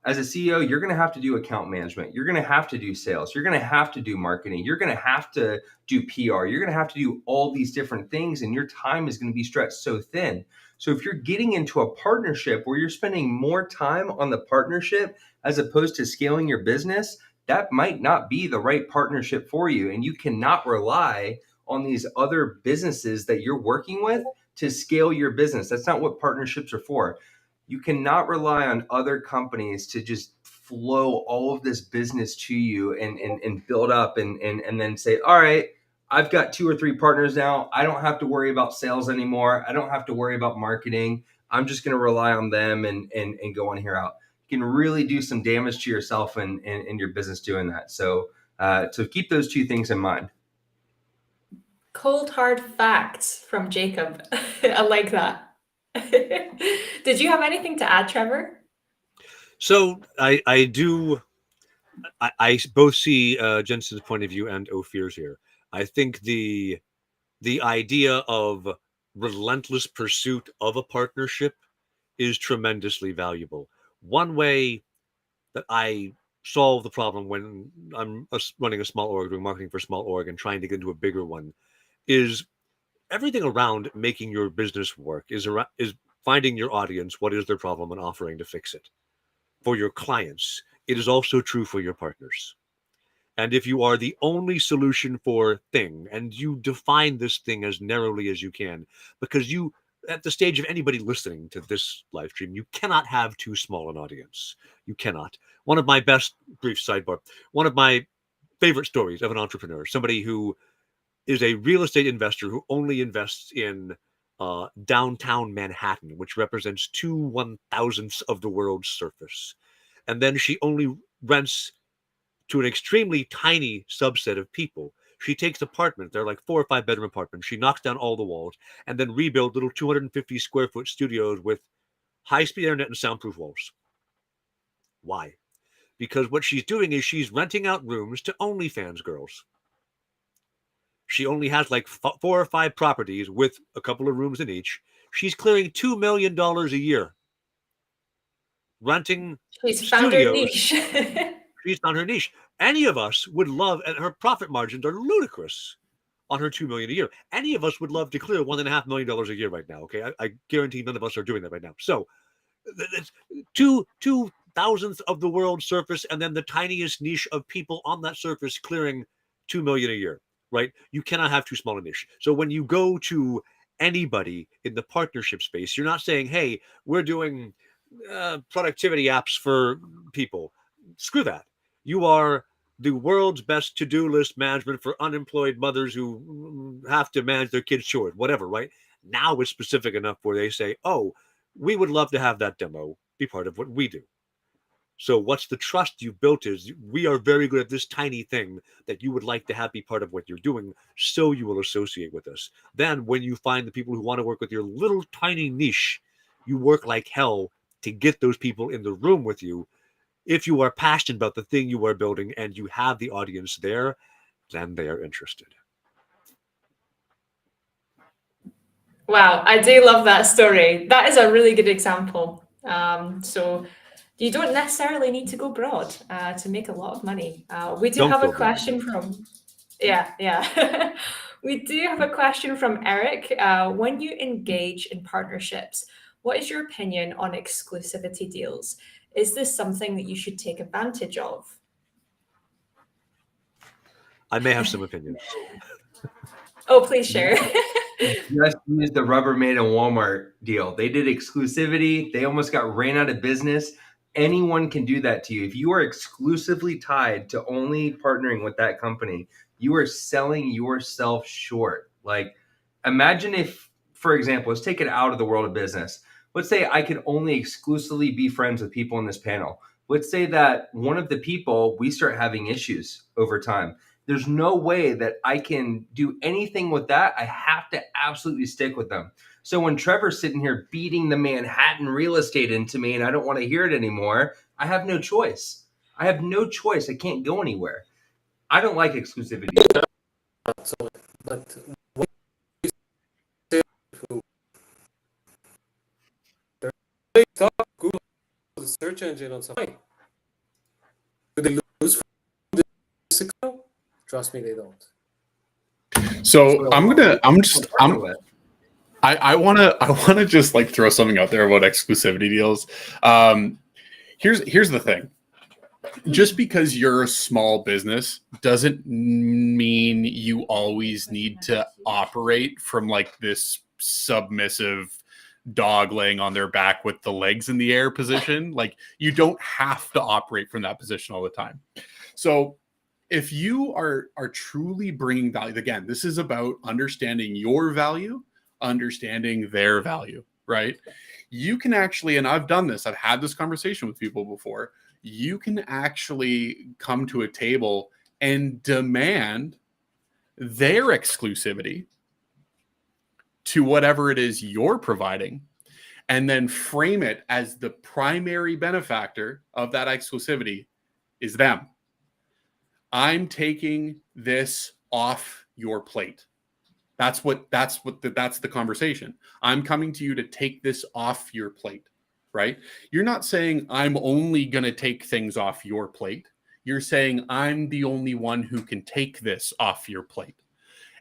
Speaker 5: As a CEO, you're going to have to do account management. You're going to have to do sales. You're going to have to do marketing. You're going to have to do PR. You're going to have to do all these different things, and your time is going to be stretched so thin. So if you're getting into a partnership where you're spending more time on the partnership as opposed to scaling your business, that might not be the right partnership for you. And you cannot rely on these other businesses that you're working with to scale your business. That's not what partnerships are for. You cannot rely on other companies to just flow all of this business to you and build up and then say, all right, I've got 2 or 3 partners now. I don't have to worry about sales anymore. I don't have to worry about marketing. I'm just going to rely on them and go on here out. You can really do some damage to yourself and your business doing that. So keep those 2 things in mind.
Speaker 2: Cold hard facts from Jacob. I like that. Did you have anything to add, Trevor?
Speaker 3: So I do. I both see Jensen's point of view and Ophir's here. I think the the idea of relentless pursuit of a partnership is tremendously valuable. One way that I solve the problem when I'm running a small org, doing marketing for a small org, and trying to get into a bigger one is everything around making your business work is finding your audience, what is their problem, and offering to fix it. For your clients, it is also true for your partners. And if you are the only solution for thing, and you define this thing as narrowly as you can, because you, at the stage of anybody listening to this live stream, you cannot have too small an audience. You cannot. One of my best, brief sidebar, one of my favorite stories of an entrepreneur, somebody who is a real estate investor who only invests in downtown Manhattan, which represents 2/1000ths of the world's surface. And then she only rents to an extremely tiny subset of people. She takes apartments, they're like 4 or 5 bedroom apartments. She knocks down all the walls and then rebuilds little 250 square foot studios with high speed internet and soundproof walls. Why? Because what she's doing is she's renting out rooms to OnlyFans girls. She only has like 4 or 5 properties with a couple of rooms in each. She's clearing $2 million a year renting
Speaker 2: She's found her
Speaker 3: studios.
Speaker 2: niche.
Speaker 3: She's on her niche. Any of us would love, and her profit margins are ludicrous on her $2 million a year. Any of us would love to clear $1.5 million a year right now. Okay, I guarantee none of us are doing that right now. So it's 2/1000th of the world's surface, and then the tiniest niche of people on that surface clearing $2 million a year. Right? You cannot have too small a niche. So when you go to anybody in the partnership space, you're not saying, "Hey, we're doing productivity apps for people." Screw that. You are the world's best to-do list management for unemployed mothers who have to manage their kids' chores, whatever, right? Now it's specific enough where they say, oh, we would love to have that demo be part of what we do. So what's the trust you've built is we are very good at this tiny thing that you would like to have be part of what you're doing, so you will associate with us. Then when you find the people who want to work with your little tiny niche, you work like hell to get those people in the room with you. If you are passionate about the thing you are building and you have the audience there, then they are interested.
Speaker 2: Wow, I do love that story. That is a really good example. So you don't necessarily need to go broad to make a lot of money. We do
Speaker 3: Don't
Speaker 2: have a
Speaker 3: go broad.
Speaker 2: question from, yeah. We do have a question from Eric. When you engage in partnerships, what is your opinion on exclusivity deals? Is this something that you should take advantage of?
Speaker 3: I may have some opinions.
Speaker 2: Oh, please share.
Speaker 5: Just used the Rubbermaid and Walmart deal. They did exclusivity. They almost got ran out of business. Anyone can do that to you. If you are exclusively tied to only partnering with that company, you are selling yourself short. Like, imagine if, for example, let's take it out of the world of business. Let's say I could only exclusively be friends with people in this panel. Let's say that one of the people, we start having issues over time. There's no way that I can do anything with that. I have to absolutely stick with them. So when Trevor's sitting here beating the Manhattan real estate into me and I don't want to hear it anymore, I have no choice. I have no choice. I can't go anywhere. I don't like exclusivity.
Speaker 4: But what you say who they thought Google was a search engine on Safari. Do they lose from this? Trust me, they don't.
Speaker 6: So I want to just like throw something out there about exclusivity deals. Here's the thing. Just because you're a small business doesn't mean you always need to operate from like this submissive dog laying on their back with the legs in the air position. Like, you don't have to operate from that position all the time. So if you are truly bringing value, again, this is about understanding your value, understanding their value, right? You can actually, and I've done this, I've had this conversation with people before, you can actually come to a table and demand their exclusivity to whatever it is you're providing, and then frame it as the primary benefactor of that exclusivity is them. I'm taking this off your plate. That's the conversation. I'm coming to you to take this off your plate, right? You're not saying I'm only going to take things off your plate. You're saying I'm the only one who can take this off your plate.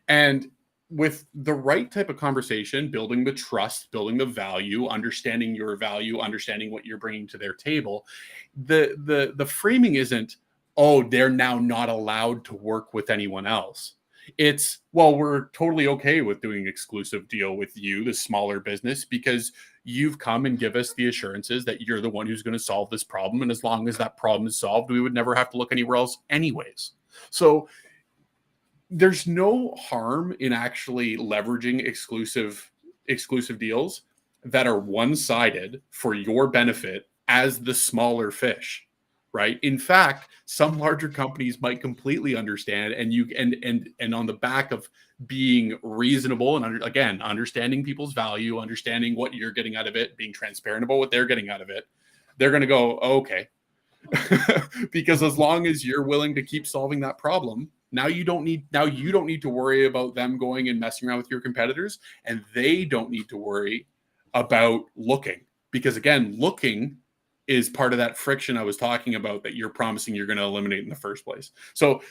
Speaker 6: And with the right type of conversation, building the trust, building the value, understanding your value, understanding what you're bringing to their table, the framing isn't, oh, they're now not allowed to work with anyone else. It's, well, we're totally okay with doing an exclusive deal with you, the smaller business, because you've come and give us the assurances that you're the one who's going to solve this problem. And as long as that problem is solved, we would never have to look anywhere else anyways. So there's no harm in actually leveraging exclusive deals that are one-sided for your benefit as the smaller fish, right? In fact, some larger companies might completely understand, and on the back of being reasonable and again, understanding people's value, understanding what you're getting out of it, being transparent about what they're getting out of it, they're going to go, oh, okay. Because as long as you're willing to keep solving that problem, now you don't need to worry about them going and messing around with your competitors, and they don't need to worry about looking, because again, looking is part of that friction I was talking about that you're promising you're going to eliminate in the first place. So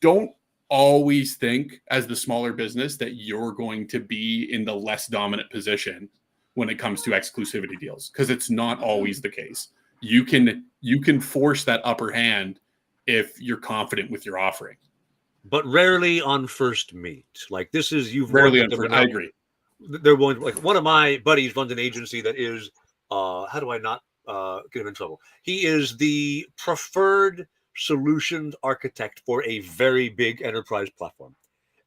Speaker 6: don't always think as the smaller business that you're going to be in the less dominant position when it comes to exclusivity deals, because it's not always the case. You can force that upper hand if you're confident with your offering,
Speaker 3: but rarely on first meet. Like this is, you've
Speaker 6: rarely
Speaker 3: worked with them
Speaker 6: I agree.
Speaker 3: They're one, like one of my buddies runs an agency that is how do I not get him in trouble? He is the preferred solutions architect for a very big enterprise platform,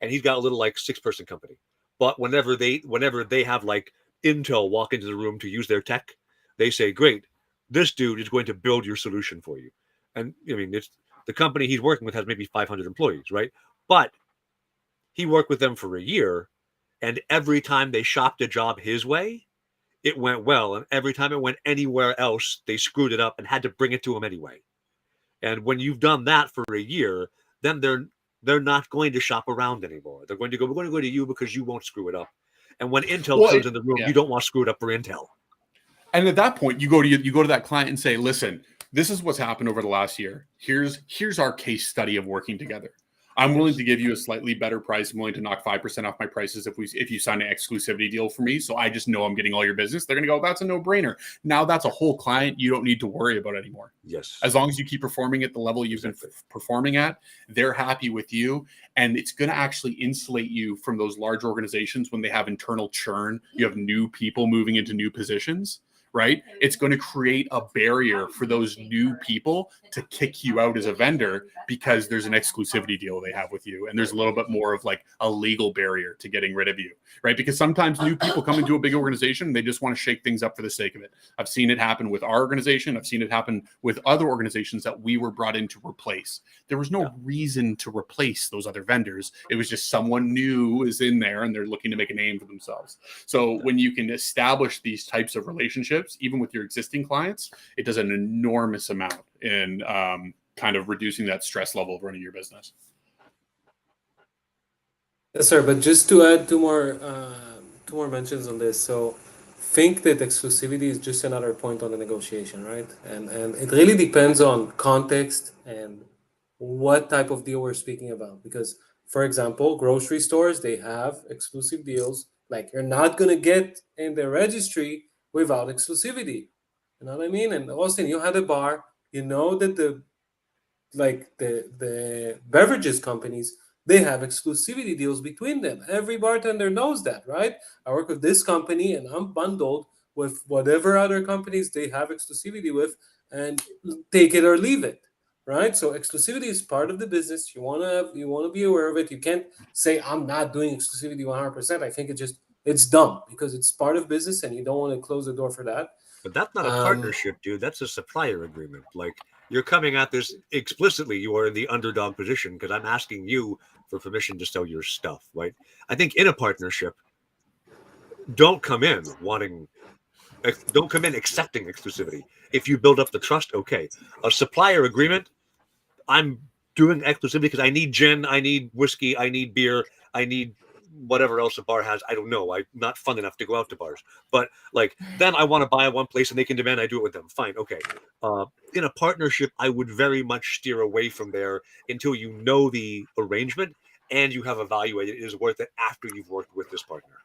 Speaker 3: and he's got a little like 6-person company. But whenever they have like Intel walk into the room to use their tech, they say, "Great, this dude is going to build your solution for you." And I mean, it's the company he's working with has maybe 500 employees, right? But he worked with them for a year, and every time they shopped a job his way, it went well. And every time it went anywhere else, they screwed it up and had to bring it to him anyway. And when you've done that for a year, then they're not going to shop around anymore. They're going to go, we're going to go to you because you won't screw it up. And when Intel comes in the room, you don't want to screw it up for Intel.
Speaker 6: And at that point, you go to that client and say, listen, this is what's happened over the last year. Here's our case study of working together. I'm willing to give you a slightly better price. I'm willing to knock 5% off my prices if you sign an exclusivity deal for me. So I just know I'm getting all your business. They're going to go, that's a no-brainer. Now that's a whole client you don't need to worry about anymore.
Speaker 3: Yes.
Speaker 6: As long as you keep performing at the level you've been performing at, they're happy with you. And it's going to actually insulate you from those large organizations when they have internal churn. You have new people moving into new positions. Right? It's going to create a barrier for those new people to kick you out as a vendor because there's an exclusivity deal they have with you. And there's a little bit more of like a legal barrier to getting rid of you, right? Because sometimes new people come into a big organization and they just want to shake things up for the sake of it. I've seen it happen with our organization. I've seen it happen with other organizations that we were brought in to replace. There was no reason to replace those other vendors. It was just someone new is in there and they're looking to make a name for themselves. So when you can establish these types of relationships, even with your existing clients, it does an enormous amount in kind of reducing that stress level of running your business.
Speaker 4: Yes, sir. But just to add two more mentions on this. So think that exclusivity is just another point on the negotiation, right? And it really depends on context and what type of deal we're speaking about. Because, for example, grocery stores, they have exclusive deals. Like you're not going to get in the registry without exclusivity. You know what I mean? And Austin, you had a bar, you know that the beverages companies, they have exclusivity deals between them. Every bartender knows that, right? I work with this company and I'm bundled with whatever other companies they have exclusivity with, and take it or leave it, right? So exclusivity is part of the business. You wanna be aware of it. You can't say I'm not doing exclusivity 100%. I think it's dumb because it's part of business and you don't want to close the door for that.
Speaker 3: But that's not a partnership, dude. That's a supplier agreement. Like you're coming at this explicitly. You are in the underdog position because I'm asking you for permission to sell your stuff, right? I think in a partnership, don't come in accepting exclusivity. If you build up the trust, okay. A supplier agreement, I'm doing exclusivity because I need gin, I need whiskey, I need beer, I need whatever else a bar has. I don't know. I'm not fun enough to go out to bars. But like then I want to buy at one place and they can demand I do it with them. Fine, okay. In a partnership, I would very much steer away from there until you know the arrangement and you have evaluated it is worth it after you've worked with this partner.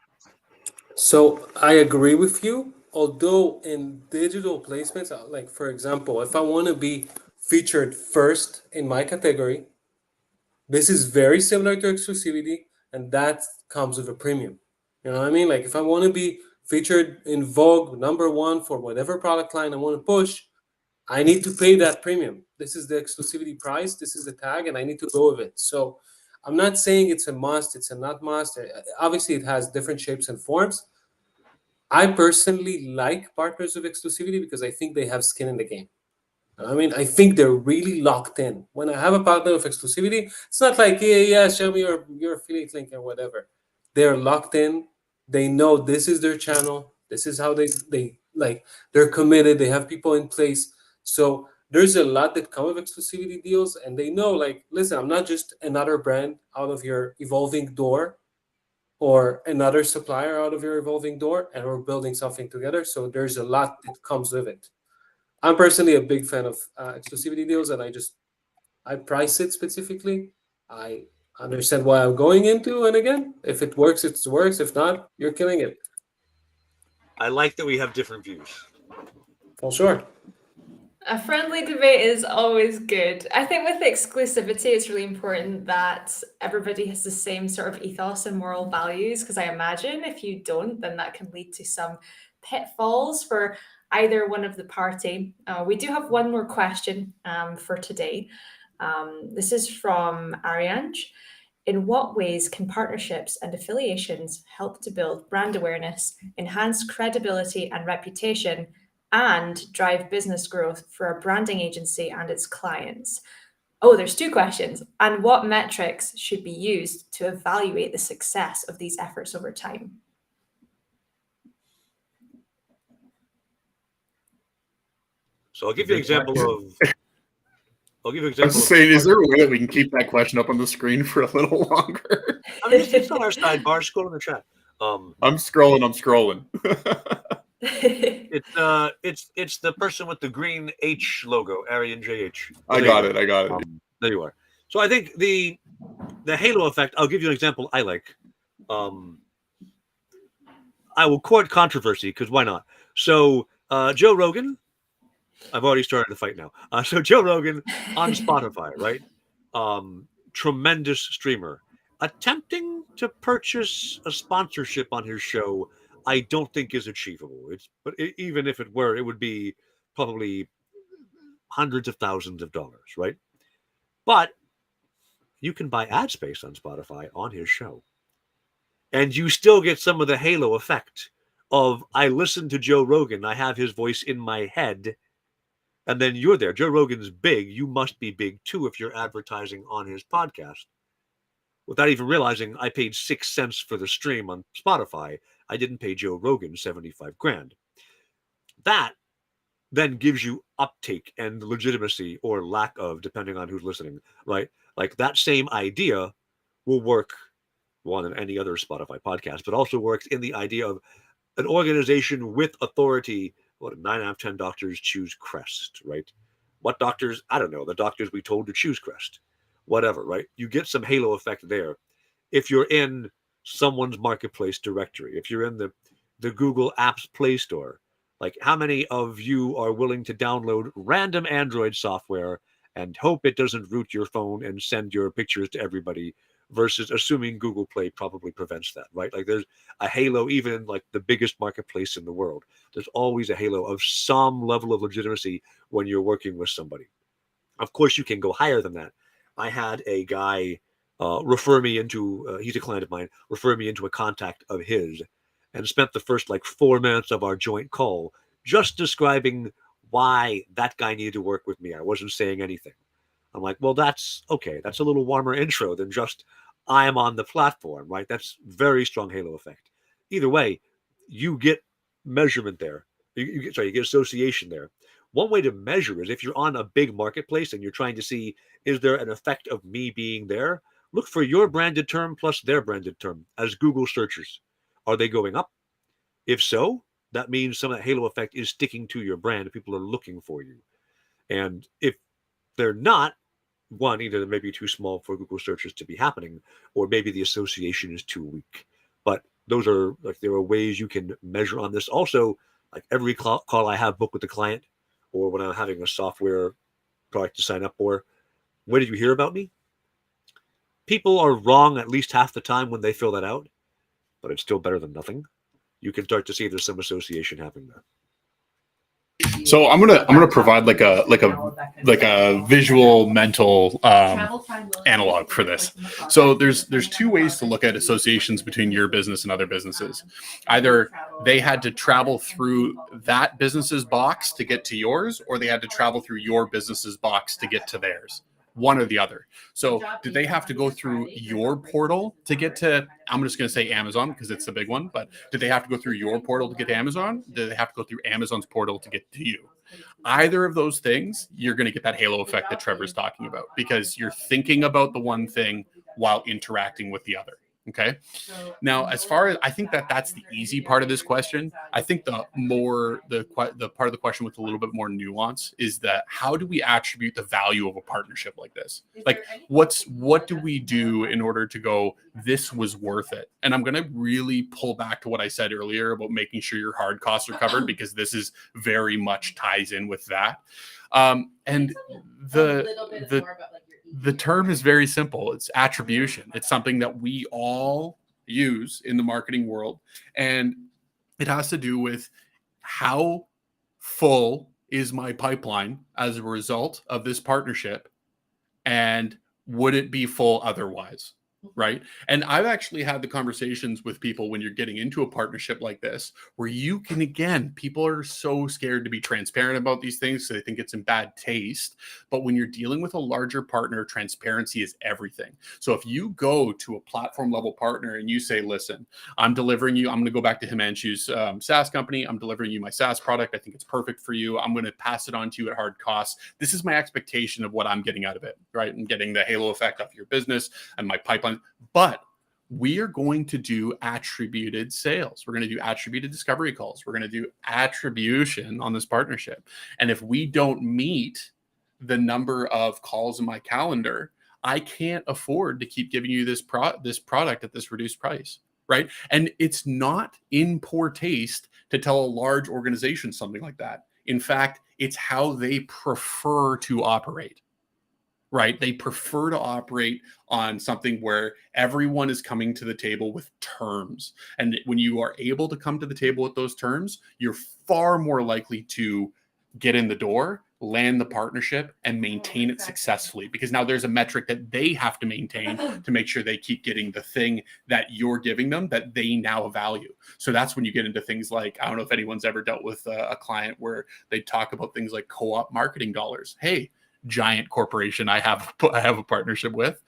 Speaker 4: So I agree with you. Although in digital placements, like for example, if I want to be featured first in my category, this is very similar to exclusivity, and that comes with a premium. You know what I mean? Like if I want to be featured in Vogue #1 for whatever product line I want to push, I need to pay that premium. This is the exclusivity price. This is the tag, and I need to go with it. So I'm not saying it's a must. It's a not must. Obviously, it has different shapes and forms. I personally like partners of exclusivity because I think they have skin in the game. I mean, I think they're really locked in. When I have a partner of exclusivity, it's not like, yeah, show me your affiliate link or whatever. They're locked in. They know this is their channel. This is how they like. They're committed. They have people in place. So there's a lot that come with exclusivity deals, and they know, like, listen, I'm not just another brand out of your evolving door, or another supplier out of your evolving door, and we're building something together. So there's a lot that comes with it. I'm personally a big fan of exclusivity deals, and I price it specifically. I understand what I'm going into, and again, if it works, it works. If not, you're killing it.
Speaker 3: I like that we have different views.
Speaker 4: For sure.
Speaker 2: A friendly debate is always good. I think with exclusivity, it's really important that everybody has the same sort of ethos and moral values, because I imagine if you don't, then that can lead to some pitfalls for either one of the party. We do have one more question for today. This is from Arianj. In what ways can partnerships and affiliations help to build brand awareness, enhance credibility and reputation, and drive business growth for a branding agency and its clients? Oh, there's two questions. And what metrics should be used to evaluate the success of these efforts over time?
Speaker 3: So I'll give you an example of. I'll give you an
Speaker 6: I was
Speaker 3: example.
Speaker 6: just saying, is there a way that we can keep that question up on the screen for a little longer?
Speaker 3: I mean, it's on our sidebar. Scroll in the chat.
Speaker 6: I'm scrolling.
Speaker 3: It's the person with the green H logo, Arian JH.
Speaker 6: I got it.
Speaker 3: There you are. So I think the halo effect. I'll give you an example I like. I will court controversy because why not? So Joe Rogan. I've already started the fight now. So Joe Rogan on Spotify, right? Tremendous streamer. Attempting to purchase a sponsorship on his show, I don't think is achievable. Even if it were, it would be probably hundreds of thousands of dollars, right? But you can buy ad space on Spotify on his show. And you still get some of the halo effect of, I listen to Joe Rogan, I have his voice in my head, and then you're there. Joe Rogan's big. You must be big too if you're advertising on his podcast. Without even realizing I paid 6 cents for the stream on Spotify. I didn't pay Joe Rogan 75 grand. That then gives you uptake and legitimacy or lack of, depending on who's listening, right? Like that same idea will work on any other Spotify podcast, but also works in the idea of an organization with authority. What, 9 out of 10 doctors choose Crest, right? What doctors? I don't know. The doctors we told to choose Crest. Whatever, right? You get some halo effect there. If you're in someone's marketplace directory, if you're in the Google Apps Play Store, like how many of you are willing to download random Android software and hope it doesn't root your phone and send your pictures to everybody, versus assuming Google Play probably prevents that, right? Like there's a halo, even in like the biggest marketplace in the world. There's always a halo of some level of legitimacy when you're working with somebody. Of course, you can go higher than that. I had a guy refer me into, he's a client of mine, refer me into a contact of his, and spent the first like 4 minutes of our joint call just describing why that guy needed to work with me. I wasn't saying anything. I'm like, well, that's okay. That's a little warmer intro than just I am on the platform, right? That's very strong halo effect. Either way, you get measurement there. You get association there. One way to measure is if you're on a big marketplace and you're trying to see, is there an effect of me being there? look for your branded term plus their branded term as Google searchers. Are they going up? If so, that means some of that halo effect is sticking to your brand. People are looking for you. And if they're not, one, either they may be too small for Google searches to be happening, or maybe the association is too weak. But those are like, there are ways you can measure on this. Also, like every call I have booked with the client, or when I'm having a software product to sign up for, where did you hear about me? People are wrong at least half the time when they fill that out, but it's still better than nothing. You can start to see there's some association happening there.
Speaker 6: So I'm gonna provide like a visual mental analog for this. So there's two ways to look at associations between your business and other businesses. Either they had to travel through that business's box to get to yours, or they had to travel through your business's box to get to theirs. One or the other. So did they have to go through your portal to get to, I'm just going to say Amazon because it's the big one, but did they have to go through your portal to get to Amazon? Did they have to go through Amazon's portal to get to you? Either of those things, you're going to get that halo effect that Trevor's talking about because you're thinking about the one thing while interacting with the other. Okay. Now, as far as I think that's the easy part of this question, I think the part of the question with a little bit more nuance is that how do we attribute the value of a partnership like this? Like, what do we do in order to go, this was worth it? And I'm going to really pull back to what I said earlier about making sure your hard costs are covered because this is very much ties in with that. And the term is very simple. It's attribution. It's something that we all use in the marketing world. And it has to do with how full is my pipeline as a result of this partnership? And would it be full otherwise? Right. And I've actually had the conversations with people when you're getting into a partnership like this, where you can, again, people are so scared to be transparent about these things. So they think it's in bad taste. But when you're dealing with a larger partner, transparency is everything. So if you go to a platform level partner and you say, listen, I'm delivering you, I'm going to go back to Himanshu's SaaS company. I'm delivering you my SaaS product. I think it's perfect for you. I'm going to pass it on to you at hard costs. This is my expectation of what I'm getting out of it. Right. And getting the halo effect off your business and my pipeline. But we are going to do attributed sales. We're going to do attributed discovery calls. We're going to do attribution on this partnership. And if we don't meet the number of calls in my calendar, I can't afford to keep giving you this product at this reduced price, right? And it's not in poor taste to tell a large organization something like that. In fact, it's how they prefer to operate. Right? They prefer to operate on something where everyone is coming to the table with terms. And when you are able to come to the table with those terms, you're far more likely to get in the door, land the partnership, and maintain it successfully. Because now there's a metric that they have to maintain to make sure they keep getting the thing that you're giving them that they now value. So that's when you get into things like, I don't know if anyone's ever dealt with a client where they talk about things like co-op marketing dollars. Hey, giant corporation I have a partnership with.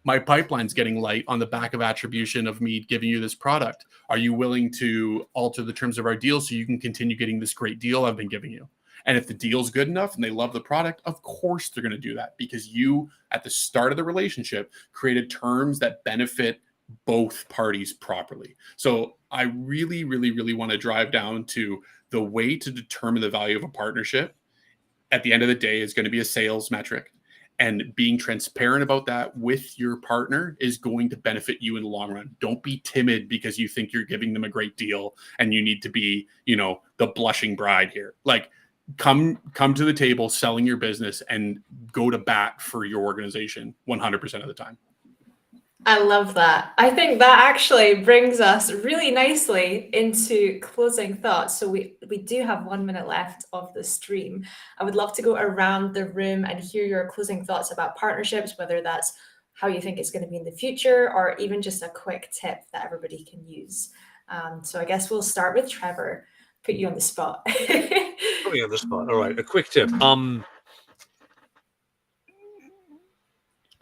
Speaker 6: My pipeline's getting light on the back of attribution of me giving you this product. Are you willing to alter the terms of our deal so you can continue getting this great deal I've been giving you? And if the deal's good enough and they love the product, of course they're going to do that because you, at the start of the relationship, created terms that benefit both parties properly. So I really, really, really want to drive down to the way to determine the value of a partnership at the end of the day is going to be a sales metric, and being transparent about that with your partner is going to benefit you in the long run. Don't be timid because you think you're giving them a great deal and you need to be, the blushing bride here. Like come to the table selling your business and go to bat for your organization 100% of the time.
Speaker 2: I love that. I think that actually brings us really nicely into closing thoughts. So we do have 1 minute left of the stream. I would love to go around the room and hear your closing thoughts about partnerships, whether that's how you think it's going to be in the future or even just a quick tip that everybody can use. So I guess we'll start with Trevor. Put you on the spot.
Speaker 3: Put me on the spot. All right, a quick tip.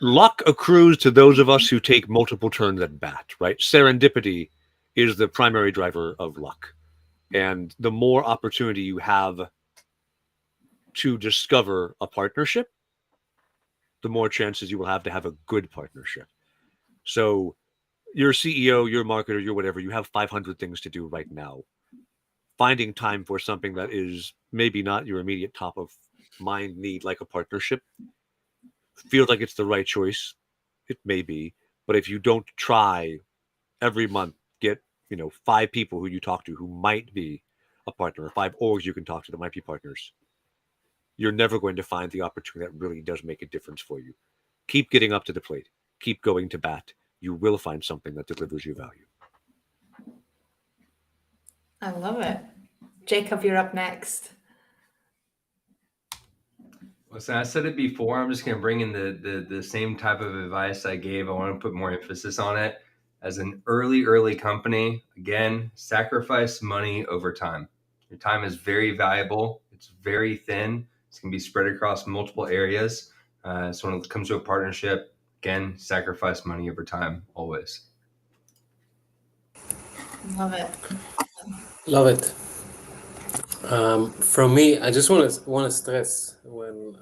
Speaker 3: Luck accrues to those of us who take multiple turns at bat, right? Serendipity is the primary driver of luck. And the more opportunity you have to discover a partnership, the more chances you will have to have a good partnership. So you're CEO, you're a marketer, you're whatever, you have 500 things to do right now. Finding time for something that is maybe not your immediate top of mind need, like a partnership, feels like it's the right choice. It may be, but if you don't try every month, get 5 people who you talk to who might be a partner, or 5 orgs you can talk to that might be partners, you're never going to find the opportunity that really does make a difference for you. Keep getting up to the plate. Keep going to bat. You will find something that delivers you value.
Speaker 2: I love it. Jacob, you're up next.
Speaker 5: Listen, I said it before. I'm just going to bring in the same type of advice I gave. I want to put more emphasis on it. As an early company, again, sacrifice money over time. Your time is very valuable. It's very thin. It's going to be spread across multiple areas. So when it comes to a partnership, again, sacrifice money over time, always.
Speaker 2: Love it.
Speaker 4: Love it. From me, I just want to stress when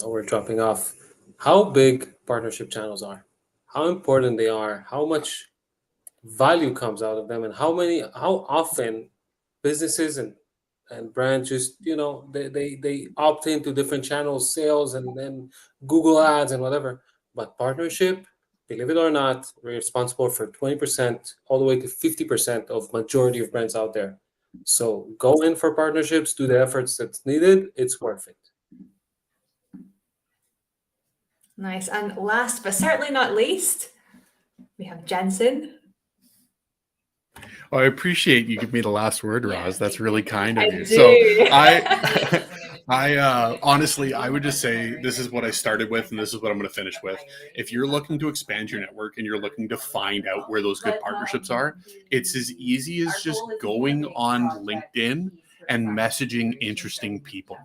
Speaker 4: we're dropping off how big partnership channels are, how important they are, how much value comes out of them, and how often businesses and brands just they opt into different channels, sales, and then Google ads and whatever. But partnership, believe it or not, we're responsible for 20% all the way to 50% of majority of brands out there. So go in for partnerships, do the efforts that's needed. It's worth it.
Speaker 2: Nice. And last but certainly not least, we have Jensen.
Speaker 6: Well, I appreciate you give me the last word, Roz. That's really kind of
Speaker 2: I
Speaker 6: you.
Speaker 2: do.
Speaker 6: So I honestly, I would just say this is what I started with, and this is what I'm going to finish with. If you're looking to expand your network and you're looking to find out where those good partnerships are, it's as easy as just going on LinkedIn and messaging interesting people.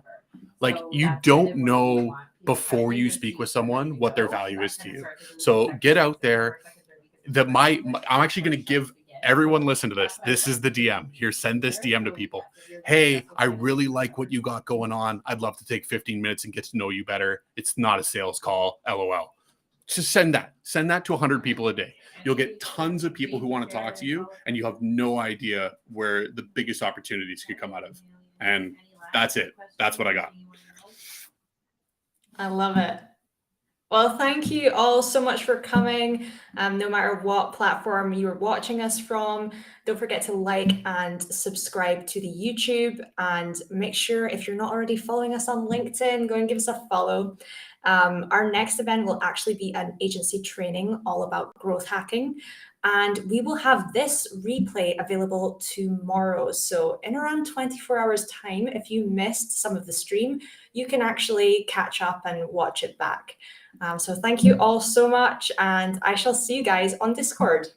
Speaker 6: Like, you don't know before you speak with someone what their value is to you. So get out there. I'm actually going to give everyone listen to this. This is the DM. Here, send this DM to people. Hey, I really like what you got going on. I'd love to take 15 minutes and get to know you better. It's not a sales call, LOL. Just send that. Send that to 100 people a day. You'll get tons of people who want to talk to you, and you have no idea where the biggest opportunities could come out of. And that's it. That's what I got.
Speaker 2: I love it. Well, thank you all so much for coming. No matter what platform you're watching us from, don't forget to like and subscribe to the YouTube, and make sure, if you're not already following us on LinkedIn, go and give us a follow. Our next event will actually be an agency training all about growth hacking, and we will have this replay available tomorrow. So in around 24 hours time, if you missed some of the stream, you can actually catch up and watch it back. So thank you all so much, and I shall see you guys on Discord.